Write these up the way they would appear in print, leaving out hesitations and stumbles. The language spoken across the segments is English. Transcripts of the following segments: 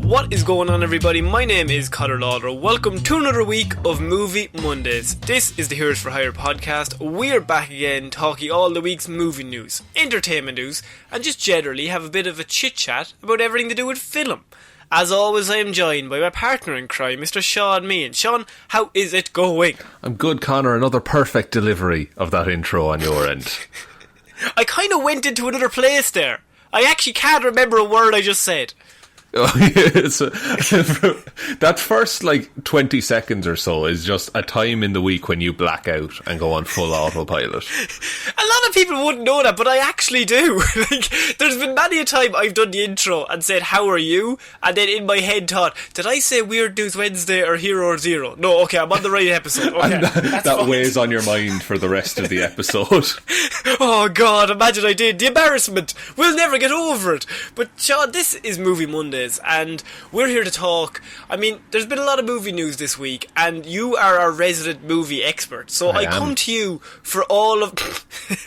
What is going on, everybody? My name is Ciara Lawler. Welcome to another week of Movie Mondays. This is the Heroes for Hire podcast. We're back again talking all the week's movie news, entertainment news, and just generally have a bit of a chit-chat about everything to do with film. As always, I am joined by my partner in crime, Mr. Shaun Meehan. Shaun, how is it going? I'm good, Connor. Another perfect delivery of that intro on your end. I kind of went into another place there. I actually can't remember a word I just said. Oh, yeah, that first 20 seconds or so is just a time in the week when you black out and go on full autopilot. A lot of people wouldn't know that, but I actually do. There's been many a time I've done the intro and said, how are you? And then in my head thought, did I say Weird News Wednesday or Hero Zero? No, okay, I'm on the right episode. Okay, that weighs on your mind for the rest of the episode. Oh God, imagine I did. The embarrassment. We'll never get over it. But Shaun, this is Movie Mondays, and we're here to talk. I mean, there's been a lot of movie news this week, and you are our resident movie expert, so I come to you for all of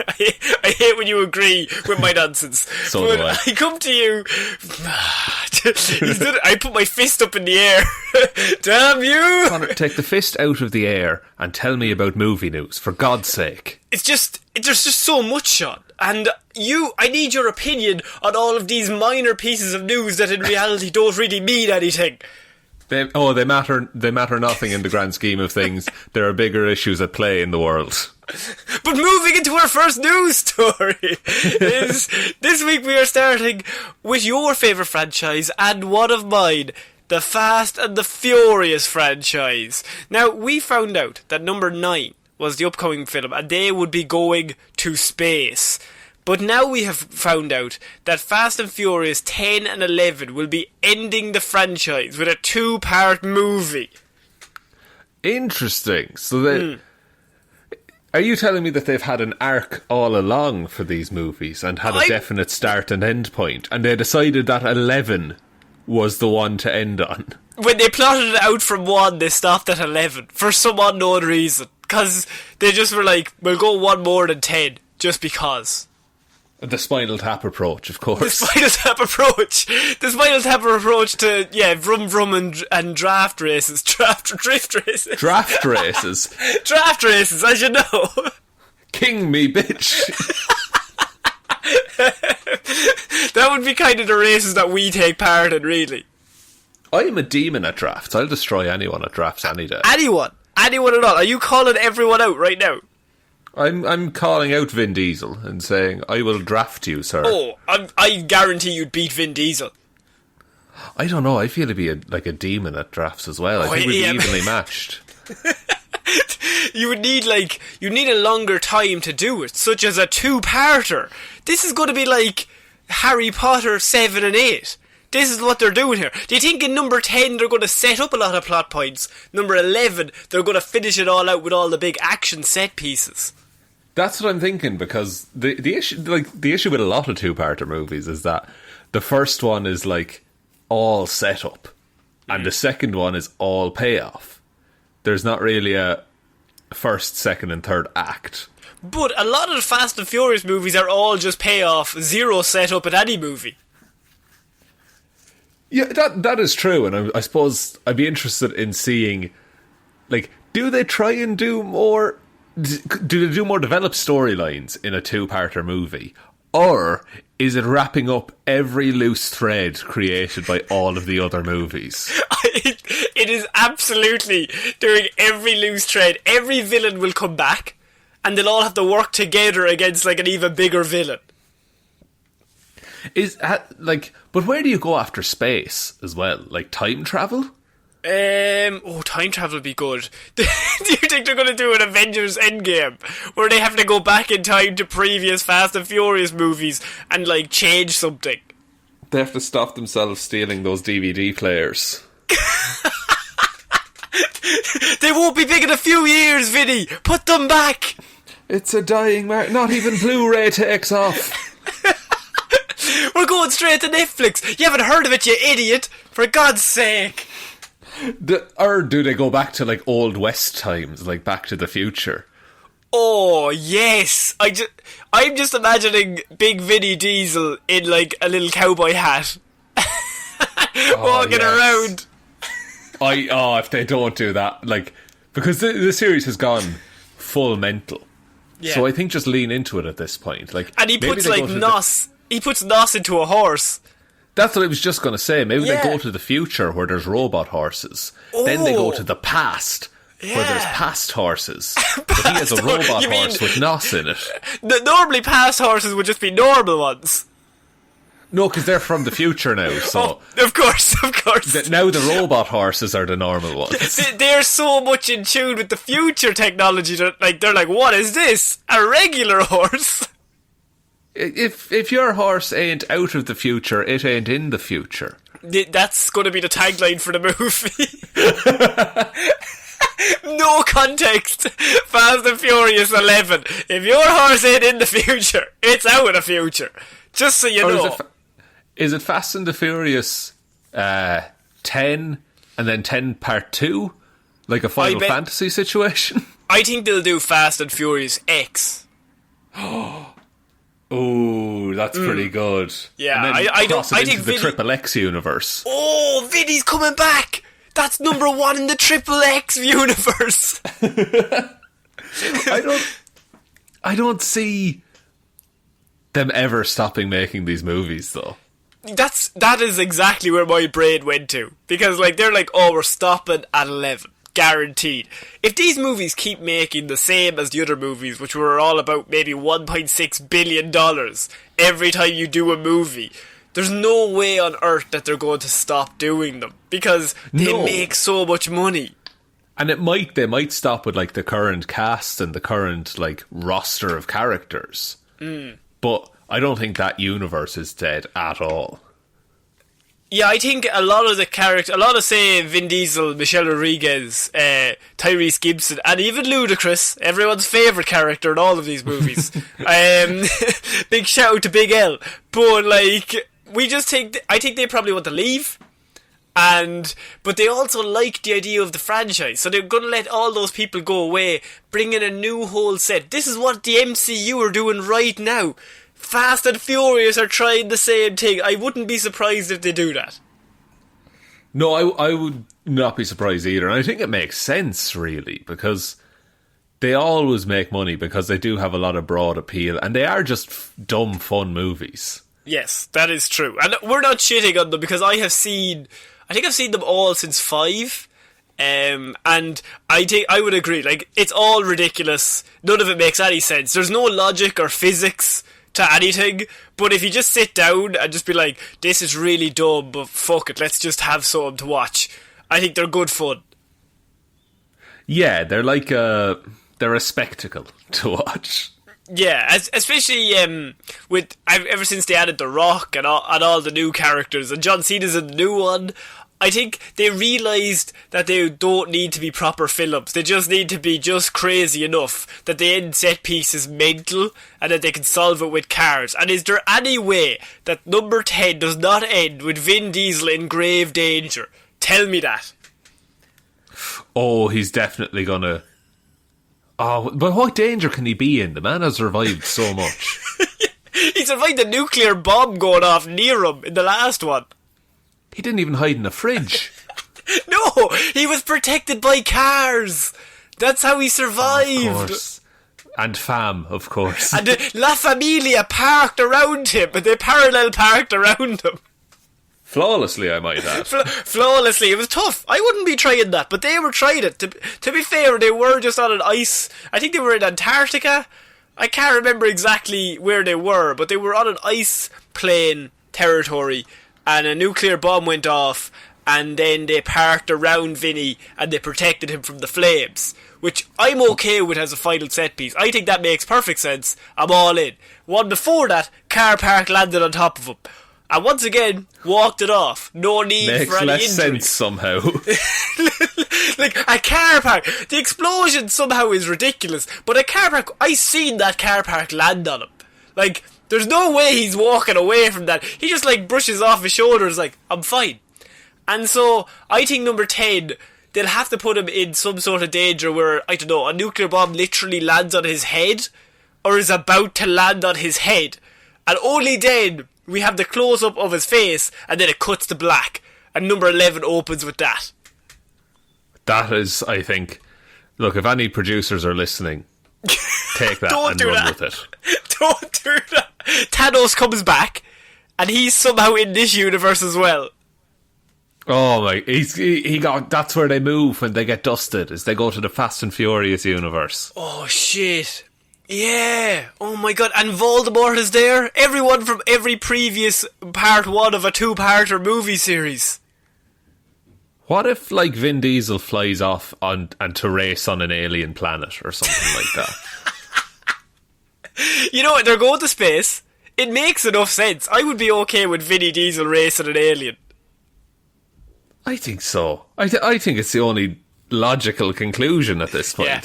I hate when you agree with my nonsense. So do I. I come to you I put my fist up in the air. Damn you, Connor, take the fist out of the air and tell me about movie news, for God's sake. There's just so much, Shaun. And I need your opinion on all of these minor pieces of news that in reality don't really mean anything. They matter nothing in the grand scheme of things. There are bigger issues at play in the world. But moving into our first news story is this week we are starting with your favourite franchise and one of mine, the Fast and the Furious franchise. Now, we found out that number 9 was the upcoming film, and they would be going to space. But now we have found out that Fast and Furious 10 and 11 will be ending the franchise with a 2-part movie. Interesting. So are you telling me that they've had an arc all along for these movies and had a definite start and end point, and they decided that 11 was the one to end on? When they plotted it out from 1, they stopped at 11 for some unknown reason. Because they just were like, we'll go one more than 10, just because. The Spinal Tap approach, of course. The Spinal Tap approach. The Spinal Tap approach to, vroom vroom and draft races. Drift races. Draft races. Draft races, as you know. King me, bitch. That would be kind of the races that we take part in, really. I'm a demon at drafts. I'll destroy anyone at drafts any day. Anyone at all. Are you calling everyone out right now? I'm calling out Vin Diesel and saying, I will draft you, sir. Oh, I guarantee you'd beat Vin Diesel. I don't know. I feel he'd be a demon at drafts as well. I think we'd be evenly matched. You need a longer time to do it, such as a 2-parter. This is going to be like Harry Potter 7 and 8. This is what they're doing here. Do you think in number 10 they're going to set up a lot of plot points? Number 11, they're going to finish it all out with all the big action set pieces? That's what I'm thinking, because the issue with a lot of 2-parter movies is that the first one is all set up, and the second one is all payoff. There's not really a first, second and third act. But a lot of the Fast and Furious movies are all just payoff, zero setup in any movie. Yeah, that is true, and I suppose I'd be interested in seeing, do they try and do more? Do they do more developed storylines in a 2-parter movie, or is it wrapping up every loose thread created by all of the other movies? It is absolutely doing every loose thread. Every villain will come back, and they'll all have to work together against an even bigger villain. But where do you go after space as well? Time travel? Time travel would be good. Do you think they're going to do an Avengers Endgame where they have to go back in time to previous Fast and Furious movies and change something? They have to stop themselves stealing those DVD players. They won't be big in a few years, Vinny. Put them back. It's a dying market. Not even Blu-ray takes off. We're going straight to Netflix. You haven't heard of it, you idiot. For God's sake. Or do they go back to Old West times, Back to the Future? Oh, yes. I'm just imagining Big Vinny Diesel in, a little cowboy hat. walking around. If they don't do that, like, because the series has gone full mental. Yeah. So I think just lean into it at this point. Like, and he puts like Nos. He puts Nos into a horse. That's what I was just going to say. Maybe Yeah. they go to the future where there's robot horses. Then they go to the past where there's past horses. But he has a robot horse with Nos in it. Normally past horses would just be normal ones. No, because they're from the future now. So of course. Now the robot horses are the normal ones. They're so much in tune with the future technology that they're like, what is this? A regular horse? If your horse ain't out of the future, it ain't in the future. That's going to be the tagline for the movie. No context. Fast and Furious 11. If your horse ain't in the future, it's out of the future. Just so you know. Is it Fast and the Furious 10 and then 10 part 2? Like a Final Fantasy situation? I think they'll do Fast and Furious X. Ooh, that's pretty good. Yeah, and then I think the Triple X universe. Oh, Vinny's coming back. That's number 1 in the Triple X universe. I don't see them ever stopping making these movies, though. That is exactly where my brain went to, because they're like, oh, we're stopping at 11. Guaranteed. If these movies keep making the same as the other movies, which were all about maybe $1.6 billion every time you do a movie, there's no way on earth that they're going to stop doing them, because they make so much money. And they might stop with the current cast and the current roster of characters. But I don't think that universe is dead at all. Yeah, I think a lot of say Vin Diesel, Michelle Rodriguez, Tyrese Gibson, and even Ludicrous, everyone's favourite character in all of these movies. Big shout out to Big L. But I think they probably want to leave. But they also like the idea of the franchise, so they're going to let all those people go away, bring in a new whole set. This is what the MCU are doing right now. Fast and Furious are trying the same thing. I wouldn't be surprised if they do that. No, I would not be surprised either. And I think it makes sense, really, because they always make money because they do have a lot of broad appeal, and they are just dumb, fun movies. Yes, that is true. And we're not shitting on them, because I think I've seen them all since 5. And I think I would agree. It's all ridiculous. None of it makes any sense. There's no logic or physics to anything, but if you just sit down and just be like, this is really dumb, but fuck it, let's just have something to watch, I think they're good fun. Yeah, they're they're a spectacle to watch. Yeah, especially ever since they added The Rock and all the new characters, and John Cena's in the new one, I think they realised that they don't need to be proper films. They just need to be just crazy enough that the end set piece is mental and that they can solve it with cars. And is there any way that number 10 does not end with Vin Diesel in grave danger? Tell me that. Oh, he's definitely gonna... Oh, but what danger can he be in? The man has survived so much. He survived a nuclear bomb going off near him in the last one. He didn't even hide in a fridge. No, he was protected by cars. That's how he survived. Of course. And fam, of course. And La Familia parked around him, but they parallel parked around him. Flawlessly, I might add. Flawlessly. It was tough. I wouldn't be trying that, but they were trying it. To be fair, they were just on an ice. I think they were in Antarctica. I can't remember exactly where they were, but they were on an ice plain territory, and a nuclear bomb went off, and then they parked around Vinny and they protected him from the flames, which I'm okay with as a final set piece. I think that makes perfect sense. I'm all in. One before that, car park landed on top of him, and once again walked it off. No need for any less injury. Sense somehow. A car park, the explosion somehow is ridiculous, but a car park, I seen that car park land on him. There's no way he's walking away from that. He just brushes off his shoulders I'm fine. And so I think number 10, they'll have to put him in some sort of danger where, I don't know, a nuclear bomb literally lands on his head or is about to land on his head, and only then we have the close-up of his face, and then it cuts to black, And number 11 opens with that. That is, I think... Look, if any producers are listening, take that and run with it. Don't do that. Thanos comes back, and he's somehow in this universe as well. Oh my! He got. That's where they move when they get dusted. Is they go to the Fast and Furious universe. Oh shit! Yeah. Oh my god! And Voldemort is there. Everyone from every previous part one of a 2-parter movie series. What if, like, Vin Diesel flies off and to race on an alien planet or something like that? You know what? They're going to space. It makes enough sense. I would be okay with Vinny Diesel racing an alien. I think so. I think it's the only logical conclusion at this point. Yeah.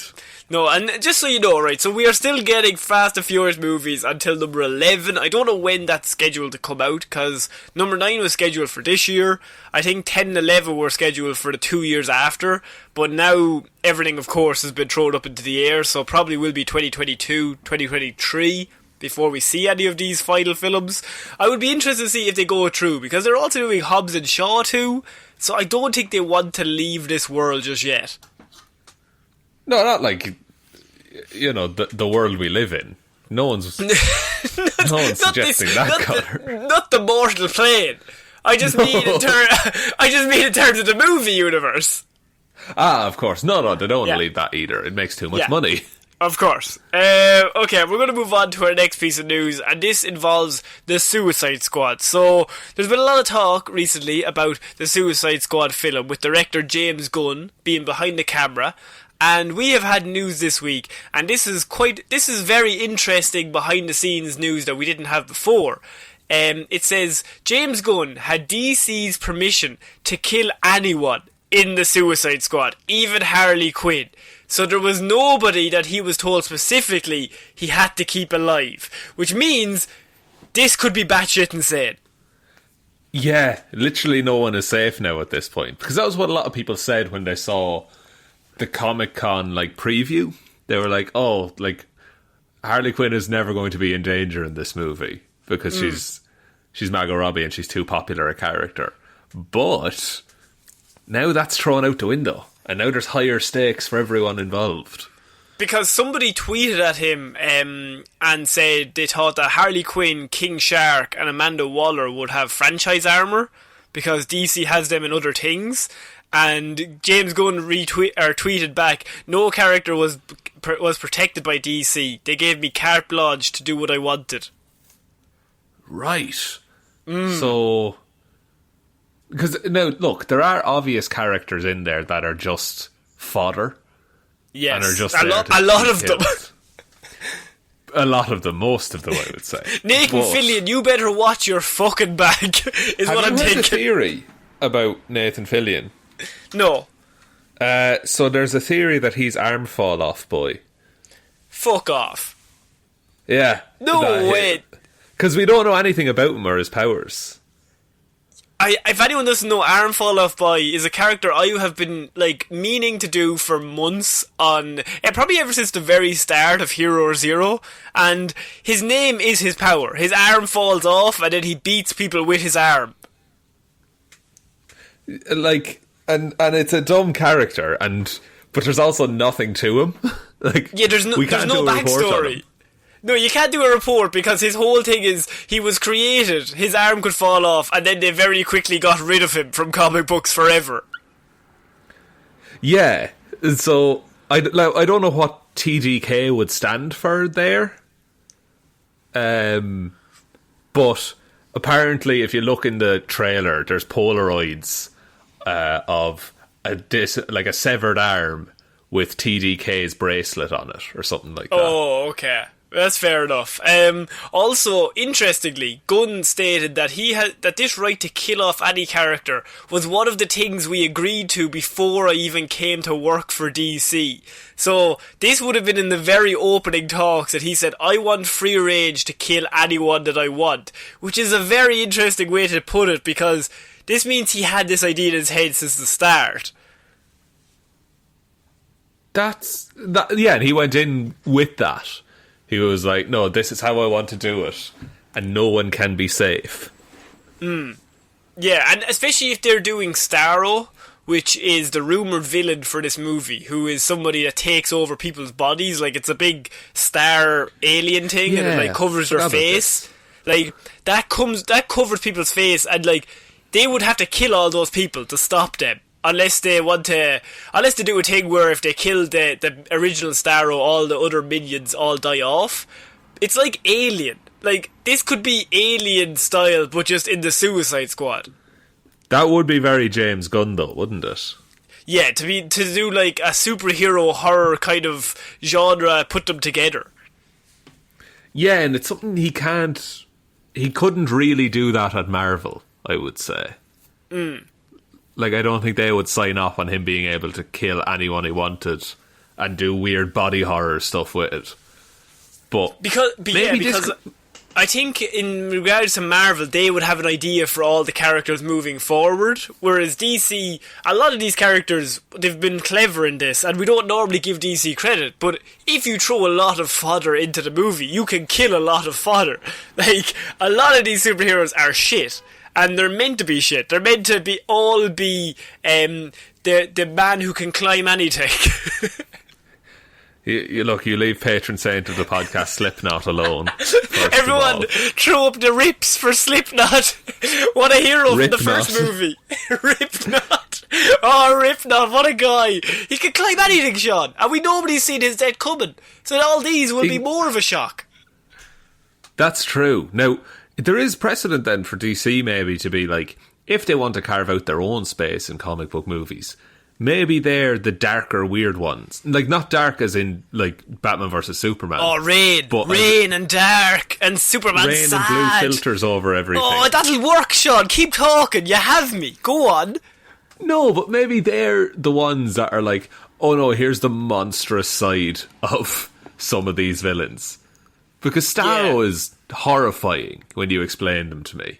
No, and just so you know, right, so we are still getting Fast and Furious movies until number 11. I don't know when that's scheduled to come out, because number 9 was scheduled for this year. I think 10 and 11 were scheduled for the 2 years after, but now everything, of course, has been thrown up into the air, so probably will be 2022, 2023 before we see any of these final films. I would be interested to see if they go through, because they're also doing Hobbs and Shaw too, so I don't think they want to leave this world just yet. No, not like, you know, the world we live in. No one's suggesting that colour. Not the mortal plane. I just mean in terms of the movie universe. Ah, of course. No, they don't want to leave that either. It makes too much money. Of course. Okay, we're going to move on to our next piece of news, and this involves the Suicide Squad. So, there's been a lot of talk recently about the Suicide Squad film, with director James Gunn being behind the camera. And we have had news this week, and this is very interesting behind the scenes news that we didn't have before. It says James Gunn had DC's permission to kill anyone in the Suicide Squad, even Harley Quinn. So there was nobody that he was told specifically he had to keep alive, which means this could be batshit insane. Yeah, literally no one is safe now at this point, because that was what a lot of people said when they saw the Comic-Con like preview. They were like, oh, like Harley Quinn is never going to be in danger in this movie because she's Margot Robbie and she's too popular a character. But now that's thrown out the window, and now there's higher stakes for everyone involved. Because somebody tweeted at him and said they thought that Harley Quinn, King Shark and Amanda Waller would have franchise armour because DC has them in other things. And James Gunn tweeted back, no character was protected by DC. They gave me carte blanche to do what I wanted. Right. So, because now look, there are obvious characters in there that are just fodder. Yes, and are just a lot of them. A lot of them, most of them, I would say. Nathan Fillion, you better watch your fucking bag. Is what I'm thinking. Have you heard a theory about Nathan Fillion? No. So there's a theory that he's arm fall off boy. Fuck off. Yeah. No way. Because we don't know anything about him or his powers. If anyone doesn't know, Arm Fall Off Boy is a character I have been like meaning to do for months on, probably ever since the very start of Hero Zero, and his name is his power. His arm falls off and then he beats people with his arm. Like, and it's a dumb character, but there's also nothing to him. Like, yeah, there's no backstory. No, you can't do a report because his whole thing is he was created, his arm could fall off, and then they very quickly got rid of him from comic books forever. Yeah, so I don't know what TDK would stand for there. But apparently if you look in the trailer, there's Polaroids of a severed arm with TDK's bracelet on it or something like that. Oh, okay. That's fair enough. Also, interestingly, Gunn stated that that this right to kill off any character was one of the things we agreed to before I even came to work for DC. So, this would have been in the very opening talks that he said, I want free range to kill anyone that I want. Which is a very interesting way to put it, because this means he had this idea in his head since the start. Yeah, and he went in with that. He was like, no, this is how I want to do it, and no one can be safe. Yeah, and especially if they're doing Starro, which is the rumoured villain for this movie, who is somebody that takes over people's bodies, like it's a big star alien thing, and it like covers their face. Like, that covers people's face, and like, they would have to kill all those people to stop them. Unless they do a thing where if they kill the original Starro, all the other minions all die off. It's like Alien. Like, this could be Alien style, but just in the Suicide Squad. That would be very James Gunn, though, wouldn't it? Yeah, to do like a superhero horror kind of genre, put them together. Yeah, and it's something he couldn't really do that at Marvel, I would say. Like, I don't think they would sign off on him being able to kill anyone he wanted and do weird body horror stuff with it. But because I think in regards to Marvel, they would have an idea for all the characters moving forward, whereas DC, a lot of these characters, they've been clever in this, and we don't normally give DC credit, but if you throw a lot of fodder into the movie, you can kill a lot of fodder. Like, a lot of these superheroes are shit. And they're meant to be shit. They're meant to be the man who can climb anything. You leave patron saint of the podcast Slipknot alone. Everyone throw up the rips for Slipknot. What a hero from the first movie. Ripknot. Oh, Ripknot, what a guy. He can climb anything, Sean. And nobody's seen his death coming. So all these will be more of a shock. That's true. Now, there is precedent then for DC maybe to be like, if they want to carve out their own space in comic book movies, maybe they're the darker, weird ones. Like, not dark as in, like, Batman vs. Superman. Oh, rain and dark, and Superman rain sad. And blue filters over everything. Oh, that'll work, Sean. Keep talking. You have me. Go on. No, but maybe they're the ones that are like, oh no, here's the monstrous side of some of these villains. Because Starro is horrifying when you explain them to me.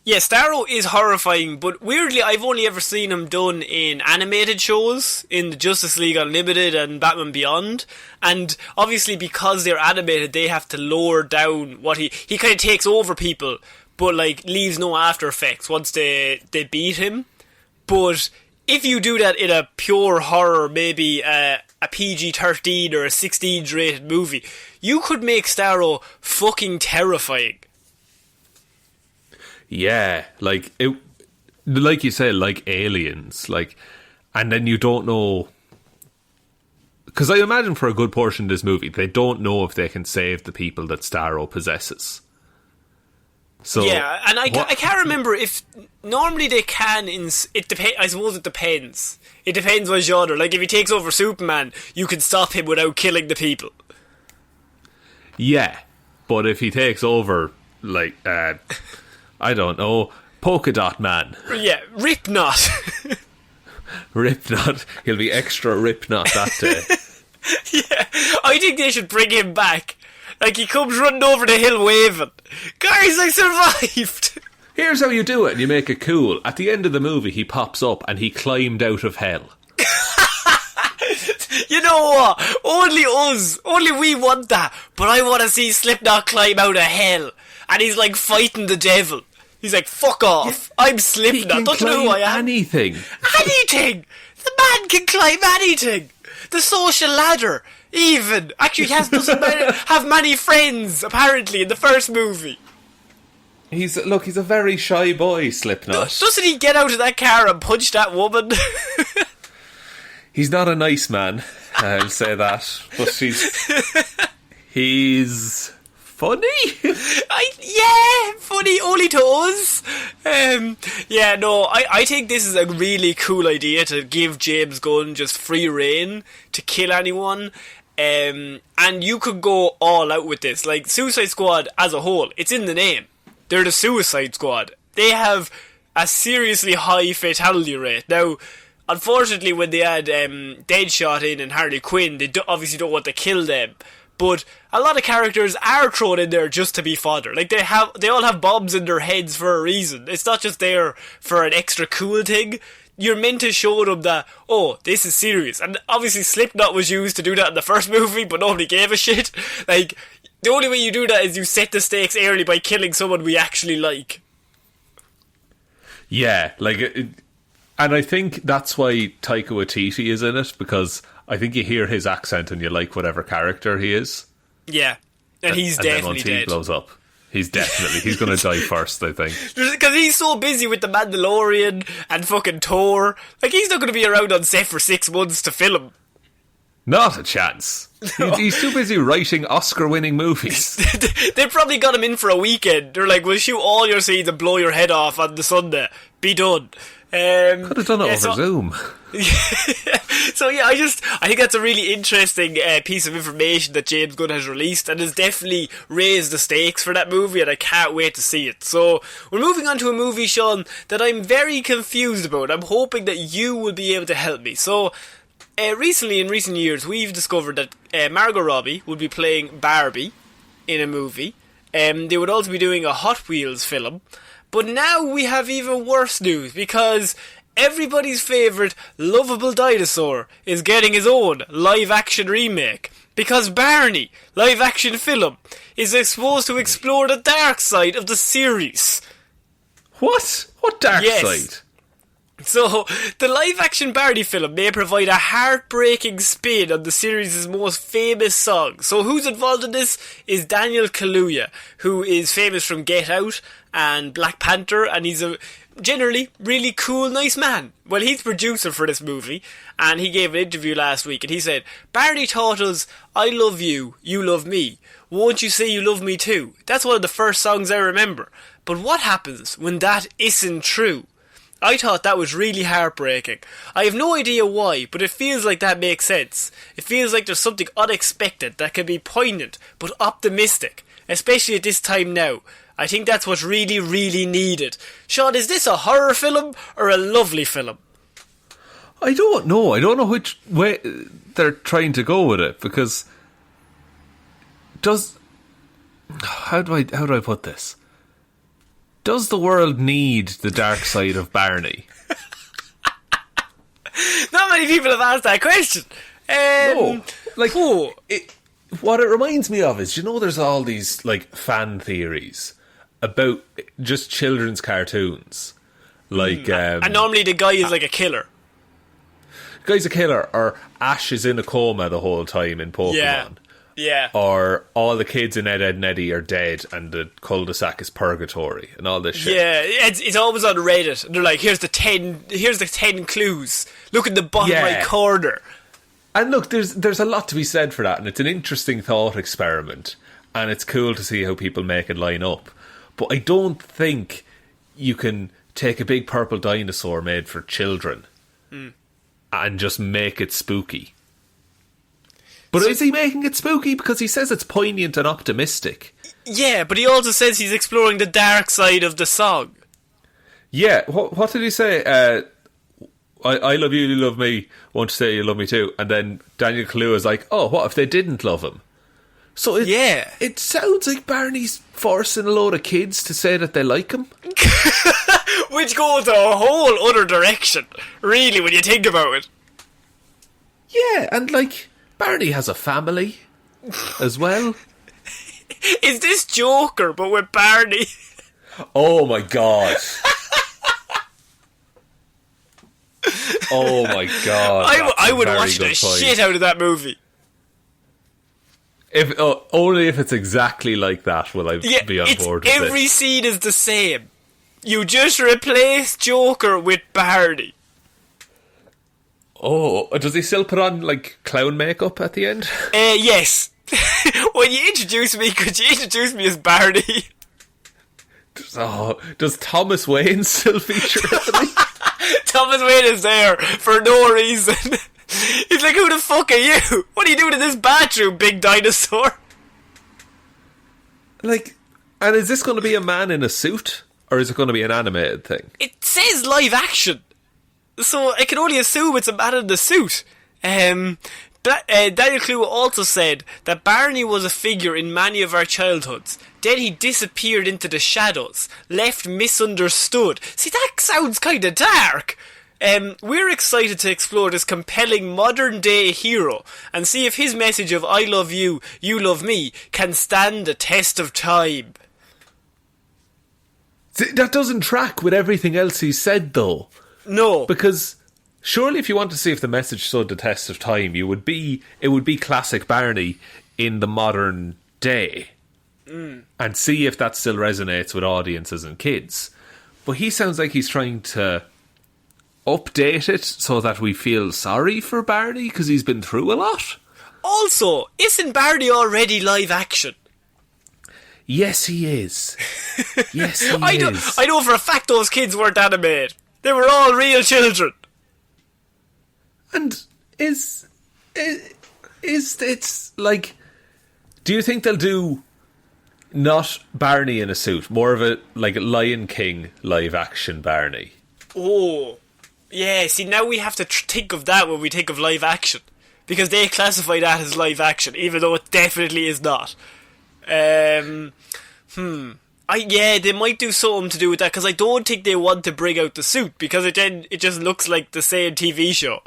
Yeah, Starro is horrifying, but weirdly, I've only ever seen him done in animated shows, in the Justice League Unlimited and Batman Beyond. And obviously, because they're animated, they have to lower down what he kind of takes over people, but like leaves no after effects once they beat him. But if you do that in a pure horror, maybe a PG-13 or a 16 rated movie, you could make Starro fucking terrifying. Yeah, like you say, like aliens, like, and then you don't know, because I imagine for a good portion of this movie, they don't know if they can save the people that Starro possesses. So yeah, and I can't remember if normally they can. I suppose it depends. It depends what genre. Like, if he takes over Superman, you can stop him without killing the people. Yeah, but if he takes over, like, I don't know, Polka Dot Man. Yeah, Ripknot. Ripknot. He'll be extra Ripknot that day. Yeah, I think they should bring him back. Like, he comes running over the hill waving. Guys, I survived! Here's how you do it, and you make it cool. At the end of the movie, he pops up and he climbed out of hell. You know what? Only us. Only we want that. But I want to see Slipknot climb out of hell. And he's like fighting the devil. He's like, fuck off. I'm Slipknot. Don't you know who I am? Anything. Anything. The man can climb anything. The social ladder. Even. Actually, he doesn't have many friends, apparently, in the first movie. He's a very shy boy, Slipknot. Doesn't he get out of that car and punch that woman? He's not a nice man, I'll say that. But he's funny. Funny only to us. I think this is a really cool idea to give James Gunn just free reign to kill anyone. And you could go all out with this. Like, Suicide Squad as a whole, it's in the name. They're the Suicide Squad. They have a seriously high fatality rate. Now, unfortunately, when they add Deadshot in and Harley Quinn, they obviously don't want to kill them. But a lot of characters are thrown in there just to be fodder. Like, they all have bombs in their heads for a reason. It's not just there for an extra cool thing. You're meant to show them that, oh, this is serious. And obviously Slipknot was used to do that in the first movie, but nobody gave a shit. Like, the only way you do that is you set the stakes early by killing someone we actually like. Yeah, like, and I think that's why Taika Waititi is in it, because I think you hear his accent and you like whatever character he is. Yeah, and he's and definitely then once dead. he blows up, he's going to die first, I think. Because he's so busy with The Mandalorian and fucking Thor. Like, he's not going to be around on set for 6 months to film. Not a chance. He's too busy writing Oscar-winning movies. They probably got him in for a weekend. They're like, we'll shoot all your scenes and blow your head off on the Sunday. Be done. Could have done it over Zoom. So yeah, I think that's a really interesting piece of information that James Gunn has released, and has definitely raised the stakes for that movie, and I can't wait to see it. So we're moving on to a movie, Shaun, that I'm very confused about. I'm hoping that you will be able to help me. So recently, in recent years, we've discovered that Margot Robbie would be playing Barbie in a movie. They would also be doing a Hot Wheels film. But now we have even worse news, because everybody's favourite lovable dinosaur is getting his own live-action remake. Because Barney, live-action film, is supposed to explore the dark side of the series. What? What dark side? So, the live-action Barney film may provide a heartbreaking spin on the series' most famous song. So who's involved in this is Daniel Kaluuya, who is famous from Get Out and Black Panther, and he's a generally really cool, nice man. Well, he's producer for this movie, and he gave an interview last week, and he said, Barney taught us, I love you, you love me. Won't you say you love me too? That's one of the first songs I remember. But what happens when that isn't true? I thought that was really heartbreaking. I have no idea why, but it feels like that makes sense. It feels like there's something unexpected that can be poignant, but optimistic, especially at this time now. I think that's what's really, really needed. Shaun, is this a horror film or a lovely film? I don't know. I don't know which way they're trying to go with it, because how do I put this? Does the world need the dark side of Barney? Not many people have asked that question. No. Like, what it reminds me of is, there's all these, like, fan theories about just children's cartoons. Like, and normally the guy is like a killer. Guy's a killer, or Ash is in a coma the whole time in Pokemon. Yeah. Or all the kids in Ed, Edd and Eddy are dead and the cul-de-sac is purgatory and all this shit. Yeah, it's always on Reddit. And they're like, here's the 10 clues. Look in the bottom right corner. And look, there's a lot to be said for that, and it's an interesting thought experiment, and it's cool to see how people make it line up. But I don't think you can take a big purple dinosaur made for children and just make it spooky. But is he making it spooky? Because he says it's poignant and optimistic. Yeah, but he also says he's exploring the dark side of the song. Yeah, what did he say? I love you, you love me, won't you say you love me too? And then Daniel Kaluuya is like, oh, what if they didn't love him? So it sounds like Barney's forcing a load of kids to say that they like him. Which goes a whole other direction, really, when you think about it. Yeah, and like, Barney has a family as well. Is this Joker, but with Barney? Oh my god. Oh my god. I would watch the shit out of that movie. Only if it's exactly like that will I be on board with every scene is the same. You just replace Joker with Barney. Oh, does he still put on, like, clown makeup at the end? Yes. When you introduce me, could you introduce me as Barney? Does Thomas Wayne still feature? Thomas Wayne is there for no reason. He's like, who the fuck are you? What are you doing in this bathroom, big dinosaur? Like, and is this going to be a man in a suit? Or is it going to be an animated thing? It says live action. So I can only assume it's a man in the suit. Daniel Kaluuya also said that Barney was a figure in many of our childhoods. Then he disappeared into the shadows, left misunderstood. See, that sounds kind of dark. We're excited to explore this compelling modern-day hero and see if his message of I love you, you love me can stand the test of time. That doesn't track with everything else he's said, though. No. Because surely if you want to see if the message stood the test of time, it would be classic Barney in the modern day. And see if that still resonates with audiences and kids. But he sounds like he's trying to update it so that we feel sorry for Barney because he's been through a lot. Also, isn't Barney already live action? Yes, he is. Yes, he is. I know for a fact those kids weren't animated. They were all real children. And it's like, do you think they'll do not Barney in a suit, more of a like Lion King live action Barney? Oh, yeah. See, now we have to think of that when we think of live action, because they classify that as live action, even though it definitely is not. They might do something to do with that, because I don't think they want to bring out the suit, because it just looks like the same TV show.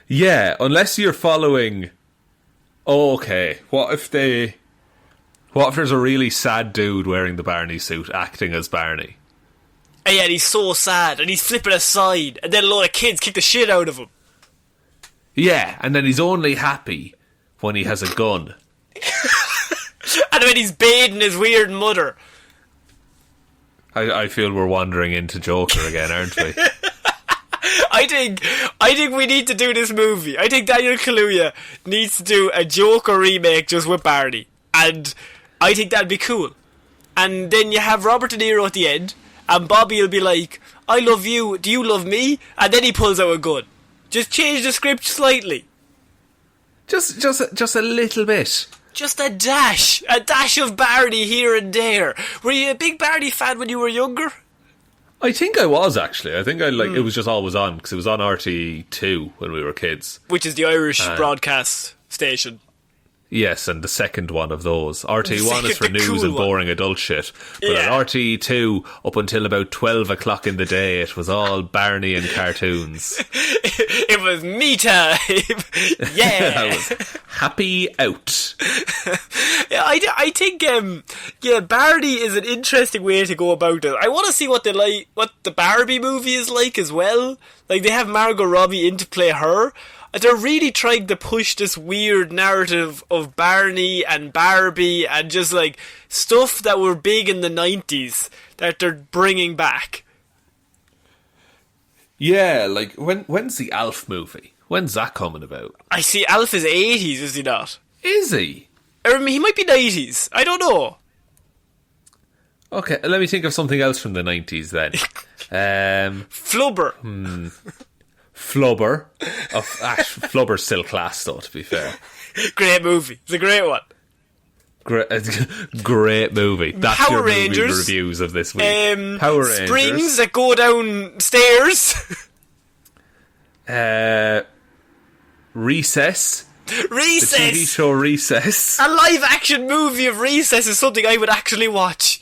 Yeah, unless you're following. Oh, okay. What if there's a really sad dude wearing the Barney suit acting as Barney? And yeah, he's so sad, and he's flipping aside, and then a load of kids kick the shit out of him. Yeah, and then he's only happy when he has a gun. And when he's bathing his weird mother. I feel we're wandering into Joker again, aren't we? I think we need to do this movie. I think Daniel Kaluuya needs to do a Joker remake just with Barney. And I think that'd be cool. And then you have Robert De Niro at the end, and Bobby will be like, I love you, do you love me? And then he pulls out a gun. Just change the script slightly. Just a little bit. Just a dash of Barney here and there. Were you a big Barney fan when you were younger? I think I was, actually. I think it was just always on, because it was on RTE2 when we were kids. Which is the Irish broadcast station. Yes, and the second one of those. RTE1 is for news cool and boring adult shit. But Yeah. on RTE2, up until about 12 o'clock in the day, it was all Barney and cartoons. It was me time. Yeah. I was happy out. Yeah, I think Barney is an interesting way to go about it. I want to see what the Barbie movie is like as well. Like, they have Margot Robbie in to play her. They're really trying to push this weird narrative of Barney and Barbie and just like stuff that were big in the 90s that they're bringing back. Yeah, like, when's the Alf movie? When's that coming about? I see Alf is 80s, is he not? Is he? Or he might be 90s. I don't know. Okay, let me think of something else from the 90s then. Flubber. Flubber. Flubber's still class, though, to be fair. Great movie. It's a great one. Great movie. That's Power your Rangers. movie reviews of this week. Power Rangers. Springs that go downstairs. Recess. Recess. The TV show Recess. A live action movie of Recess is something I would actually watch.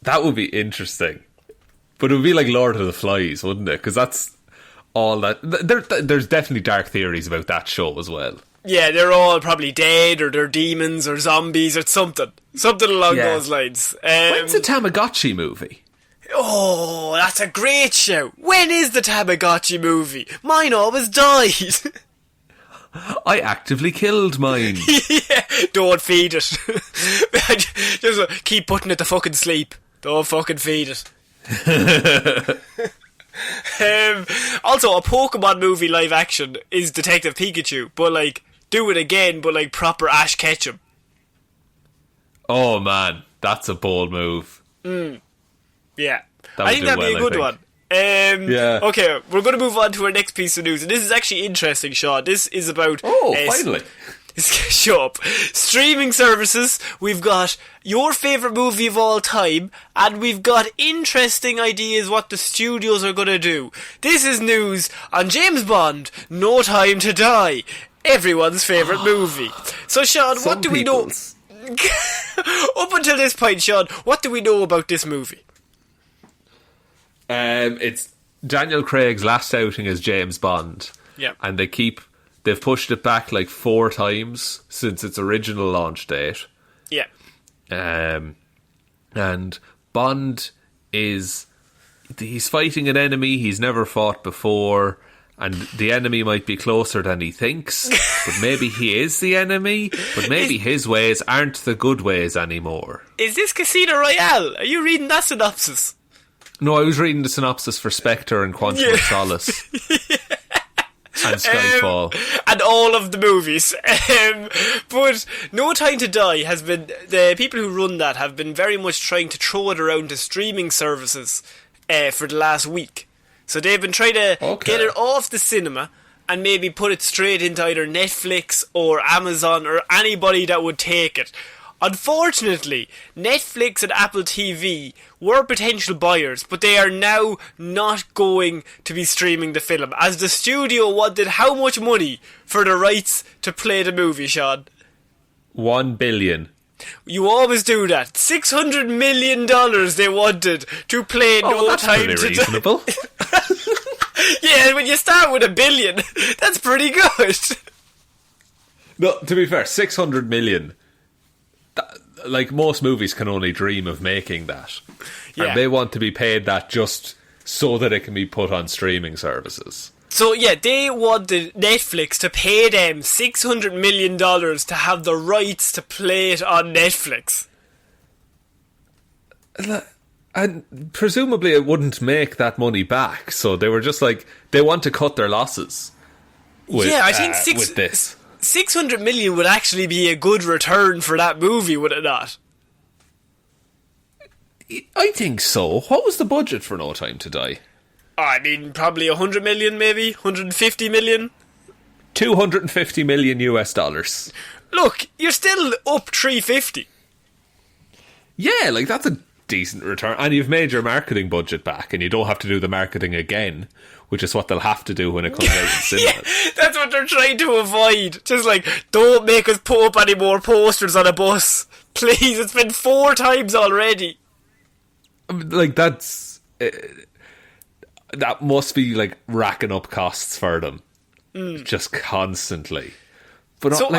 That would be interesting. But it would be like Lord of the Flies, wouldn't it? Because that's all that... There's definitely dark theories about that show as well. Yeah, they're all probably dead, or they're demons, or zombies, or something. Something along those lines. When's the Tamagotchi movie? Oh, that's a great shout. When is the Tamagotchi movie? Mine always died. I actively killed mine. Yeah, don't feed it. Just keep putting it to fucking sleep. Don't fucking feed it. Also, a Pokemon movie live action is Detective Pikachu, but like, do it again, but like proper Ash Ketchum. Oh man, that's a bold move. Yeah, That I think that'd be a good one. Yeah. Okay, we're going to move on to our next piece of news, and this is actually interesting, Shaun. This is about... finally. Shut up. Streaming services. We've got your favourite movie of all time, and we've got interesting ideas what the studios are going to do. This is news on James Bond, No Time to Die, everyone's favourite movie. So, Shaun, what do we know... Up until this point, Shaun, what do we know about this movie? It's Daniel Craig's last outing as James Bond. Yeah. And they've pushed it back like 4 times since its original launch date. Yeah. And Bond he's fighting an enemy he's never fought before, and the enemy might be closer than he thinks, but maybe he is the enemy, but maybe his ways aren't the good ways anymore. Is this Casino Royale? Are you reading that synopsis? No, I was reading the synopsis for Spectre and Quantum of Solace. And Skyfall. And all of the movies. But No Time to Die has been... The people who run that have been very much trying to throw it around to streaming services for the last week. So they've been trying to get it off the cinema and maybe put it straight into either Netflix or Amazon or anybody that would take it. Unfortunately, Netflix and Apple TV were potential buyers, but they are now not going to be streaming the film, as the studio wanted how much money for the rights to play the movie, Sean? $1 billion. You always do that. $600 million they wanted to play No Time to reasonable. Die. Yeah, when you start with $1 billion, that's pretty good. No, to be fair, 600 million. Like, most movies can only dream of making that. Yeah. And they want to be paid that just so that it can be put on streaming services. So, yeah, they wanted Netflix to pay them $600 million to have the rights to play it on Netflix. And presumably it wouldn't make that money back, so they were just like, they want to cut their losses with, I think with this. 600 million would actually be a good return for that movie, would it not? I think so. What was the budget for No Time to Die? I mean, probably 100 million, maybe 150 million. 250 million US dollars. Look, you're still up 350. Yeah, like, that's a decent return, and you've made your marketing budget back, and you don't have to do the marketing again, which is what they'll have to do when it comes out in cinemas. Yeah, that's what they're trying to avoid. Just like, don't make us put up any more posters on a bus. Please, it's been 4 times already. Like, that's... that must be, like, racking up costs for them. Just constantly. But so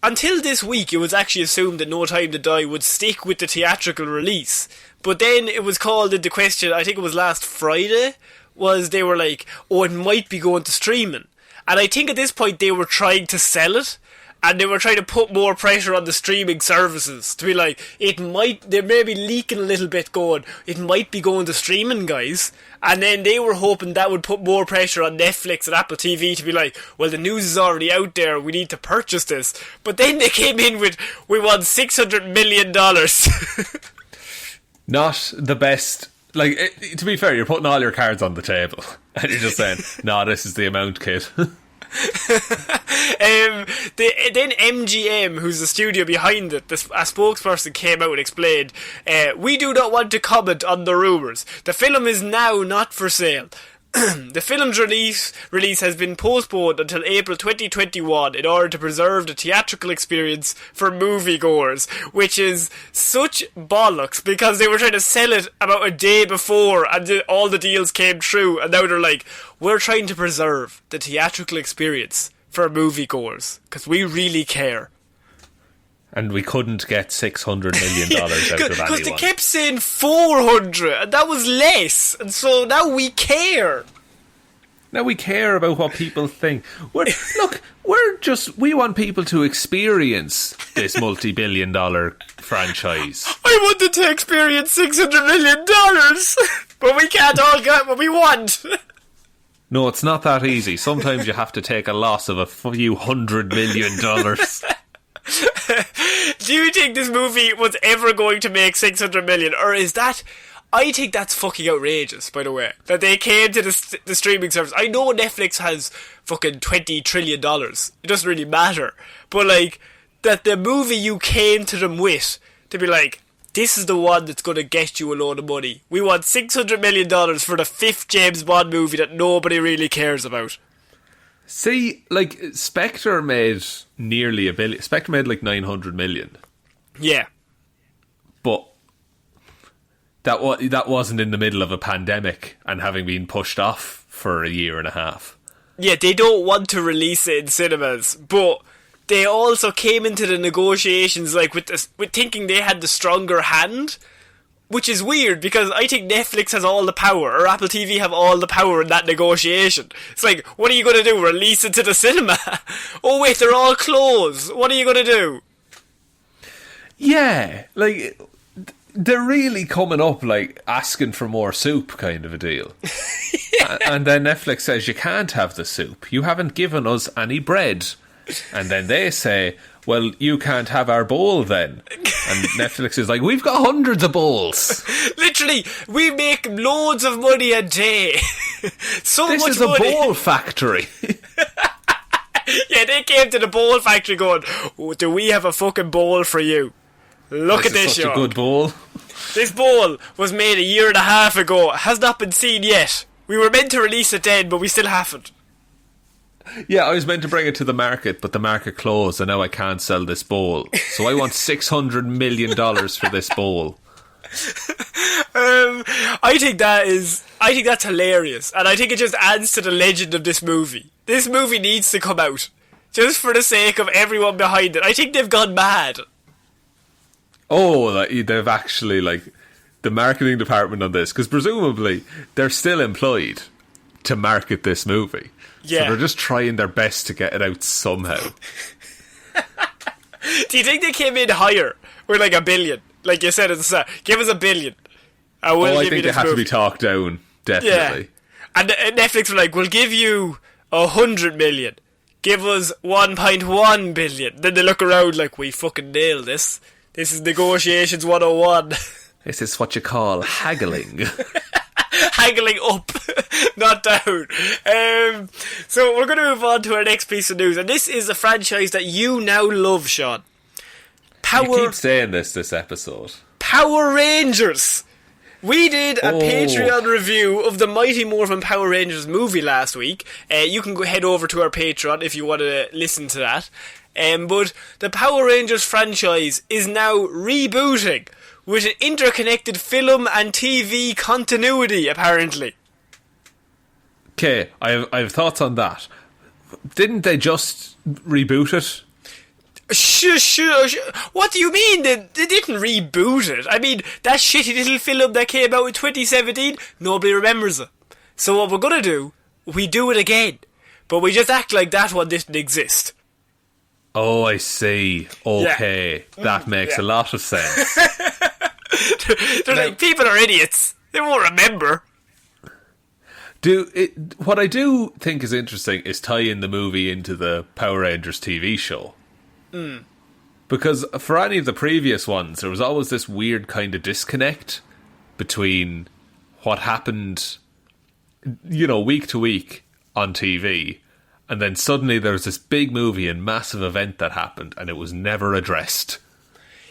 until this week, it was actually assumed that No Time to Die would stick with the theatrical release. But then it was called into question, I think it was last Friday, was they were like, oh, it might be going to streaming. And I think at this point they were trying to sell it, and they were trying to put more pressure on the streaming services to be like, they're maybe leaking a little bit going, it might be going to streaming, guys. And then they were hoping that would put more pressure on Netflix and Apple TV to be like, well, the news is already out there, we need to purchase this. But then they came in with, we want $600 million. Not the best. Like, to be fair, you're putting all your cards on the table and you're just saying, nah, this is the amount, kid. Then MGM, who's the studio behind it, a spokesperson came out and explained, we do not want to comment on the rumours. The film is now not for sale. The film's release has been postponed until April 2021 in order to preserve the theatrical experience for moviegoers, which is such bollocks because they were trying to sell it about a day before and all the deals came true, and now they're like, we're trying to preserve the theatrical experience for moviegoers because we really care. And we couldn't get $600 million out of anyone. Because they kept saying 400, and that was less. And so now we care. Now we care about what people think. We want people to experience this multi-billion-dollar franchise. I wanted to experience $600 million, but we can't all get what we want. No, it's not that easy. Sometimes you have to take a loss of a few $100 million. Do you think this movie was ever going to make 600 million, or is that... I think that's fucking outrageous, by the way, that they came to the streaming service. I know Netflix has fucking $20 trillion. It doesn't really matter. But, like, that the movie you came to them with, to be like, this is the one that's going to get you a load of money. We want $600 million for the 5th James Bond movie that nobody really cares about. See, like, Spectre made nearly $1 billion. Spectre made like 900 million. Yeah. But that wasn't in the middle of a pandemic and having been pushed off for a year and a half. Yeah, they don't want to release it in cinemas, but they also came into the negotiations like with thinking they had the stronger hand. Which is weird, because I think Netflix has all the power, or Apple TV have all the power in that negotiation. It's like, what are you going to do, release it to the cinema? Oh wait, they're all closed. What are you going to do? Yeah, like, they're really coming up, like, asking for more soup kind of a deal. Yeah. And then Netflix says, you can't have the soup. You haven't given us any bread. And then they say, well, you can't have our bowl then. And Netflix is like, we've got hundreds of bowls. Literally, we make loads of money a day. This much is a money. bowl factory. Yeah, they came to the bowl factory going, oh, do we have a fucking bowl for you? Look at this, such a good bowl. This bowl was made a year and a half ago. Has not been seen yet. We were meant to release it then, but we still haven't. Yeah, I was meant to bring it to the market, but the market closed, and now I can't sell this bowl. So I want $600 million for this bowl. I think that's hilarious, and I think it just adds to the legend of this movie. This movie needs to come out, just for the sake of everyone behind it. I think they've gone mad. Oh, they've actually, like, the marketing department on this, because presumably they're still employed to market this movie. Yeah. So they're just trying their best to get it out somehow. Do you think they came in higher with like $1 billion? Like you said at the start, give us $1 billion. I think they have to be talked down, definitely. Yeah. And Netflix were like, we'll give you 100 million. Give us 1.1 billion. Then they look around like, we fucking nailed this. This is negotiations 101. This is what you call haggling. Haggling up, not down. So we're going to move on to our next piece of news, and this is a franchise that you now love, Shaun. You keep saying this episode. Power Rangers. We did a Patreon review of the Mighty Morphin Power Rangers movie last week. You can go head over to our Patreon if you want to listen to that. But the Power Rangers franchise is now rebooting with an interconnected film and TV continuity, apparently. Okay, I have thoughts on that. Didn't they just reboot it? Shush. What do you mean? They didn't reboot it. I mean, that shitty little film that came out in 2017, nobody remembers it. So what we're going to do, we do it again. But we just act like that one didn't exist. Oh, I see. Okay, yeah. That makes a lot of sense. They're like, people are idiots. They won't remember. What I do think is interesting is tying the movie into the Power Rangers TV show. Mm. Because for any of the previous ones, there was always this weird kind of disconnect between what happened, week to week on TV, and then suddenly there was this big movie and massive event that happened, and it was never addressed.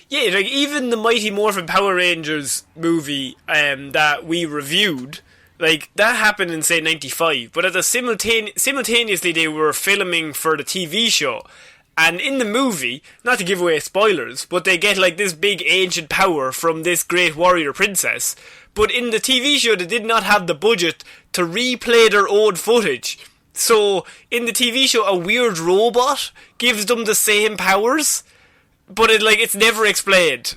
Yeah, like even the Mighty Morphin Power Rangers movie that we reviewed, like that happened in say 95, but at the simultaneously they were filming for the TV show, and in the movie, not to give away spoilers, but they get like this big ancient power from this great warrior princess, but in the TV show they did not have the budget to replay their own footage. So in the TV show a weird robot gives them the same powers. But it's never explained.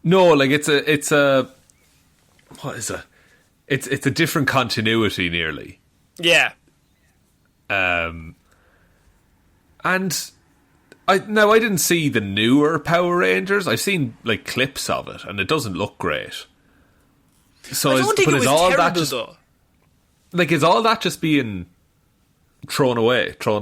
No, like it's a what is it? It's a different continuity nearly. Yeah. And I didn't see the newer Power Rangers. I've seen like clips of it, and it doesn't look great. So I don't think it was terrible though. Like, is all that just being thrown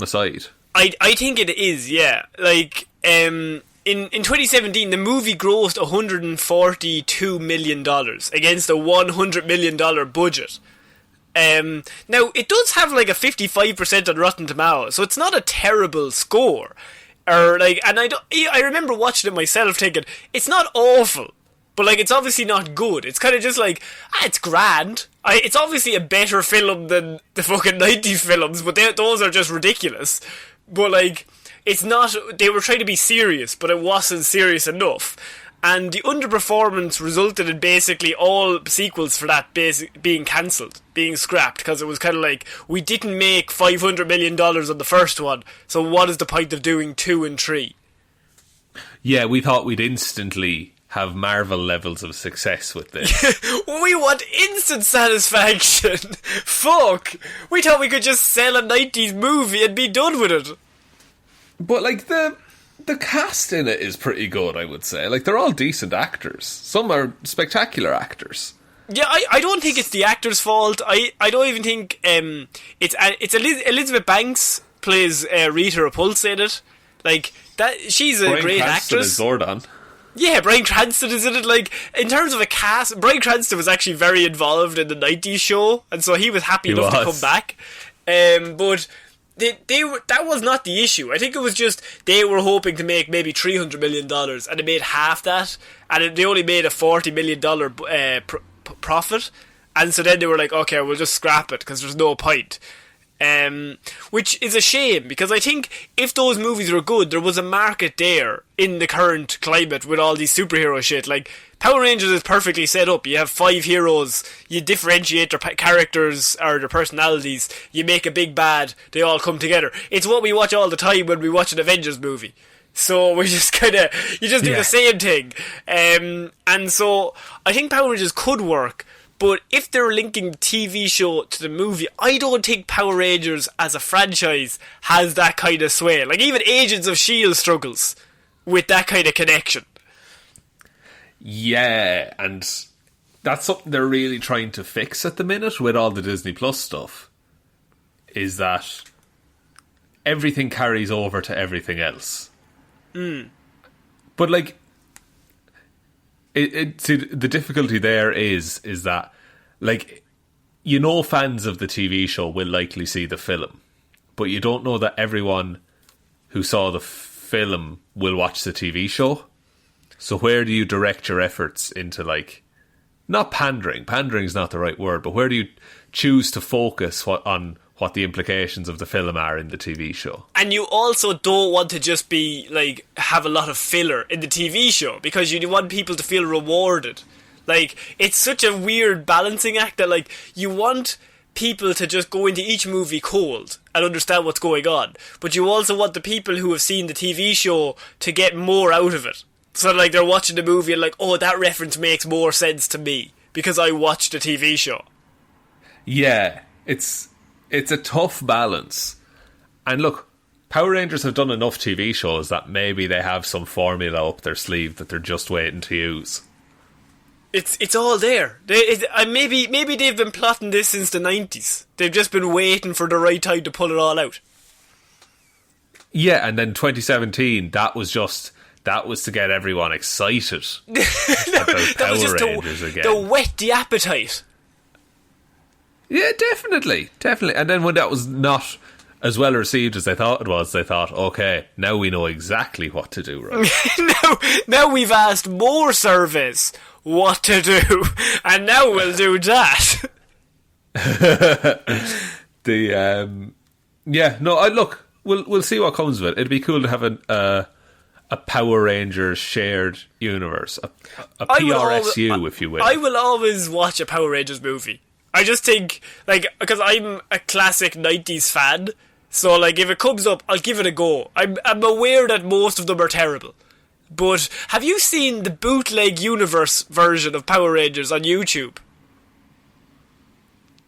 aside? I think it is, yeah. Like, in 2017, the movie grossed $142 million against a $100 million budget. Now, it does have like a 55% on Rotten Tomatoes, so it's not a terrible score. And I remember watching it myself thinking, it's not awful, but like it's obviously not good. It's kind of just like, it's grand. It's obviously a better film than the fucking 90s films, but those are just ridiculous. But like, it's not, they were trying to be serious, but it wasn't serious enough. And the underperformance resulted in basically all sequels for that being cancelled, being scrapped, because it was kind of like, we didn't make $500 million on the first one, so what is the point of doing 2 and 3? Yeah, we thought we'd instantly have Marvel levels of success with this. We want instant satisfaction. Fuck. We thought we could just sell a 90s movie and be done with it. But, like, the cast in it is pretty good, I would say. Like, they're all decent actors. Some are spectacular actors. Yeah, I don't think it's the actor's fault. I don't even think it's Elizabeth Banks plays Rita Repulsa in it. Like, that, she's a great actress. Is Zordon. Yeah, Bryan Cranston is in it. Like, in terms of a cast, Bryan Cranston was actually very involved in the 90s show, and so he was happy enough to come back. But that was not the issue. I think it was just they were hoping to make maybe $300 million, and they made half that, and they only made a $40 million profit, and so then they were like, okay, we'll just scrap it because there's no point. Which is a shame, because I think if those movies were good, there was a market there in the current climate with all these superhero shit. Like, Power Rangers is perfectly set up. You have 5 heroes, you differentiate their characters or their personalities, you make a big bad, they all come together. It's what we watch all the time when we watch an Avengers movie. So we just kind of, you just do the same thing. And so I think Power Rangers could work. But if they're linking the TV show to the movie, I don't think Power Rangers as a franchise has that kind of sway. Like, even Agents of S.H.I.E.L.D. struggles with that kind of connection. Yeah, and that's something they're really trying to fix at the minute with all the Disney Plus stuff, is that everything carries over to everything else. But, like, see, the difficulty there is that, like, you know, fans of the TV show will likely see the film, but you don't know that everyone who saw the film will watch the TV show. So where do you direct your efforts into, like, not pandering? Pandering's not the right word, but where do you choose to focus on what the implications of the film are in the TV show? And you also don't want to just be, like, have a lot of filler in the TV show, because you want people to feel rewarded. Like, it's such a weird balancing act that, like, you want people to just go into each movie cold and understand what's going on, but you also want the people who have seen the TV show to get more out of it. So, like, they're watching the movie and, like, oh, that reference makes more sense to me because I watched the TV show. Yeah, it's a tough balance. And look, Power Rangers have done enough TV shows that maybe they have some formula up their sleeve that they're just waiting to use. It's all there. Maybe they've been plotting this since the 90s. They've just been waiting for the right time to pull it all out. Yeah, and then 2017, that was to get everyone excited about Power Rangers again. To whet the appetite. Yeah, definitely. And then when that was not as well received as they thought it was, they thought, okay, now we know exactly what to do, right? now we've asked more surveys what to do, and now we'll do that. Look, we'll see what comes of it. It'd be cool to have a Power Rangers shared universe, a PRSU, if you will. I will always watch a Power Rangers movie. I just think, like, because I'm a classic 90s fan, so, like, if it comes up, I'll give it a go. I'm aware that most of them are terrible. But have you seen the bootleg universe version of Power Rangers on YouTube?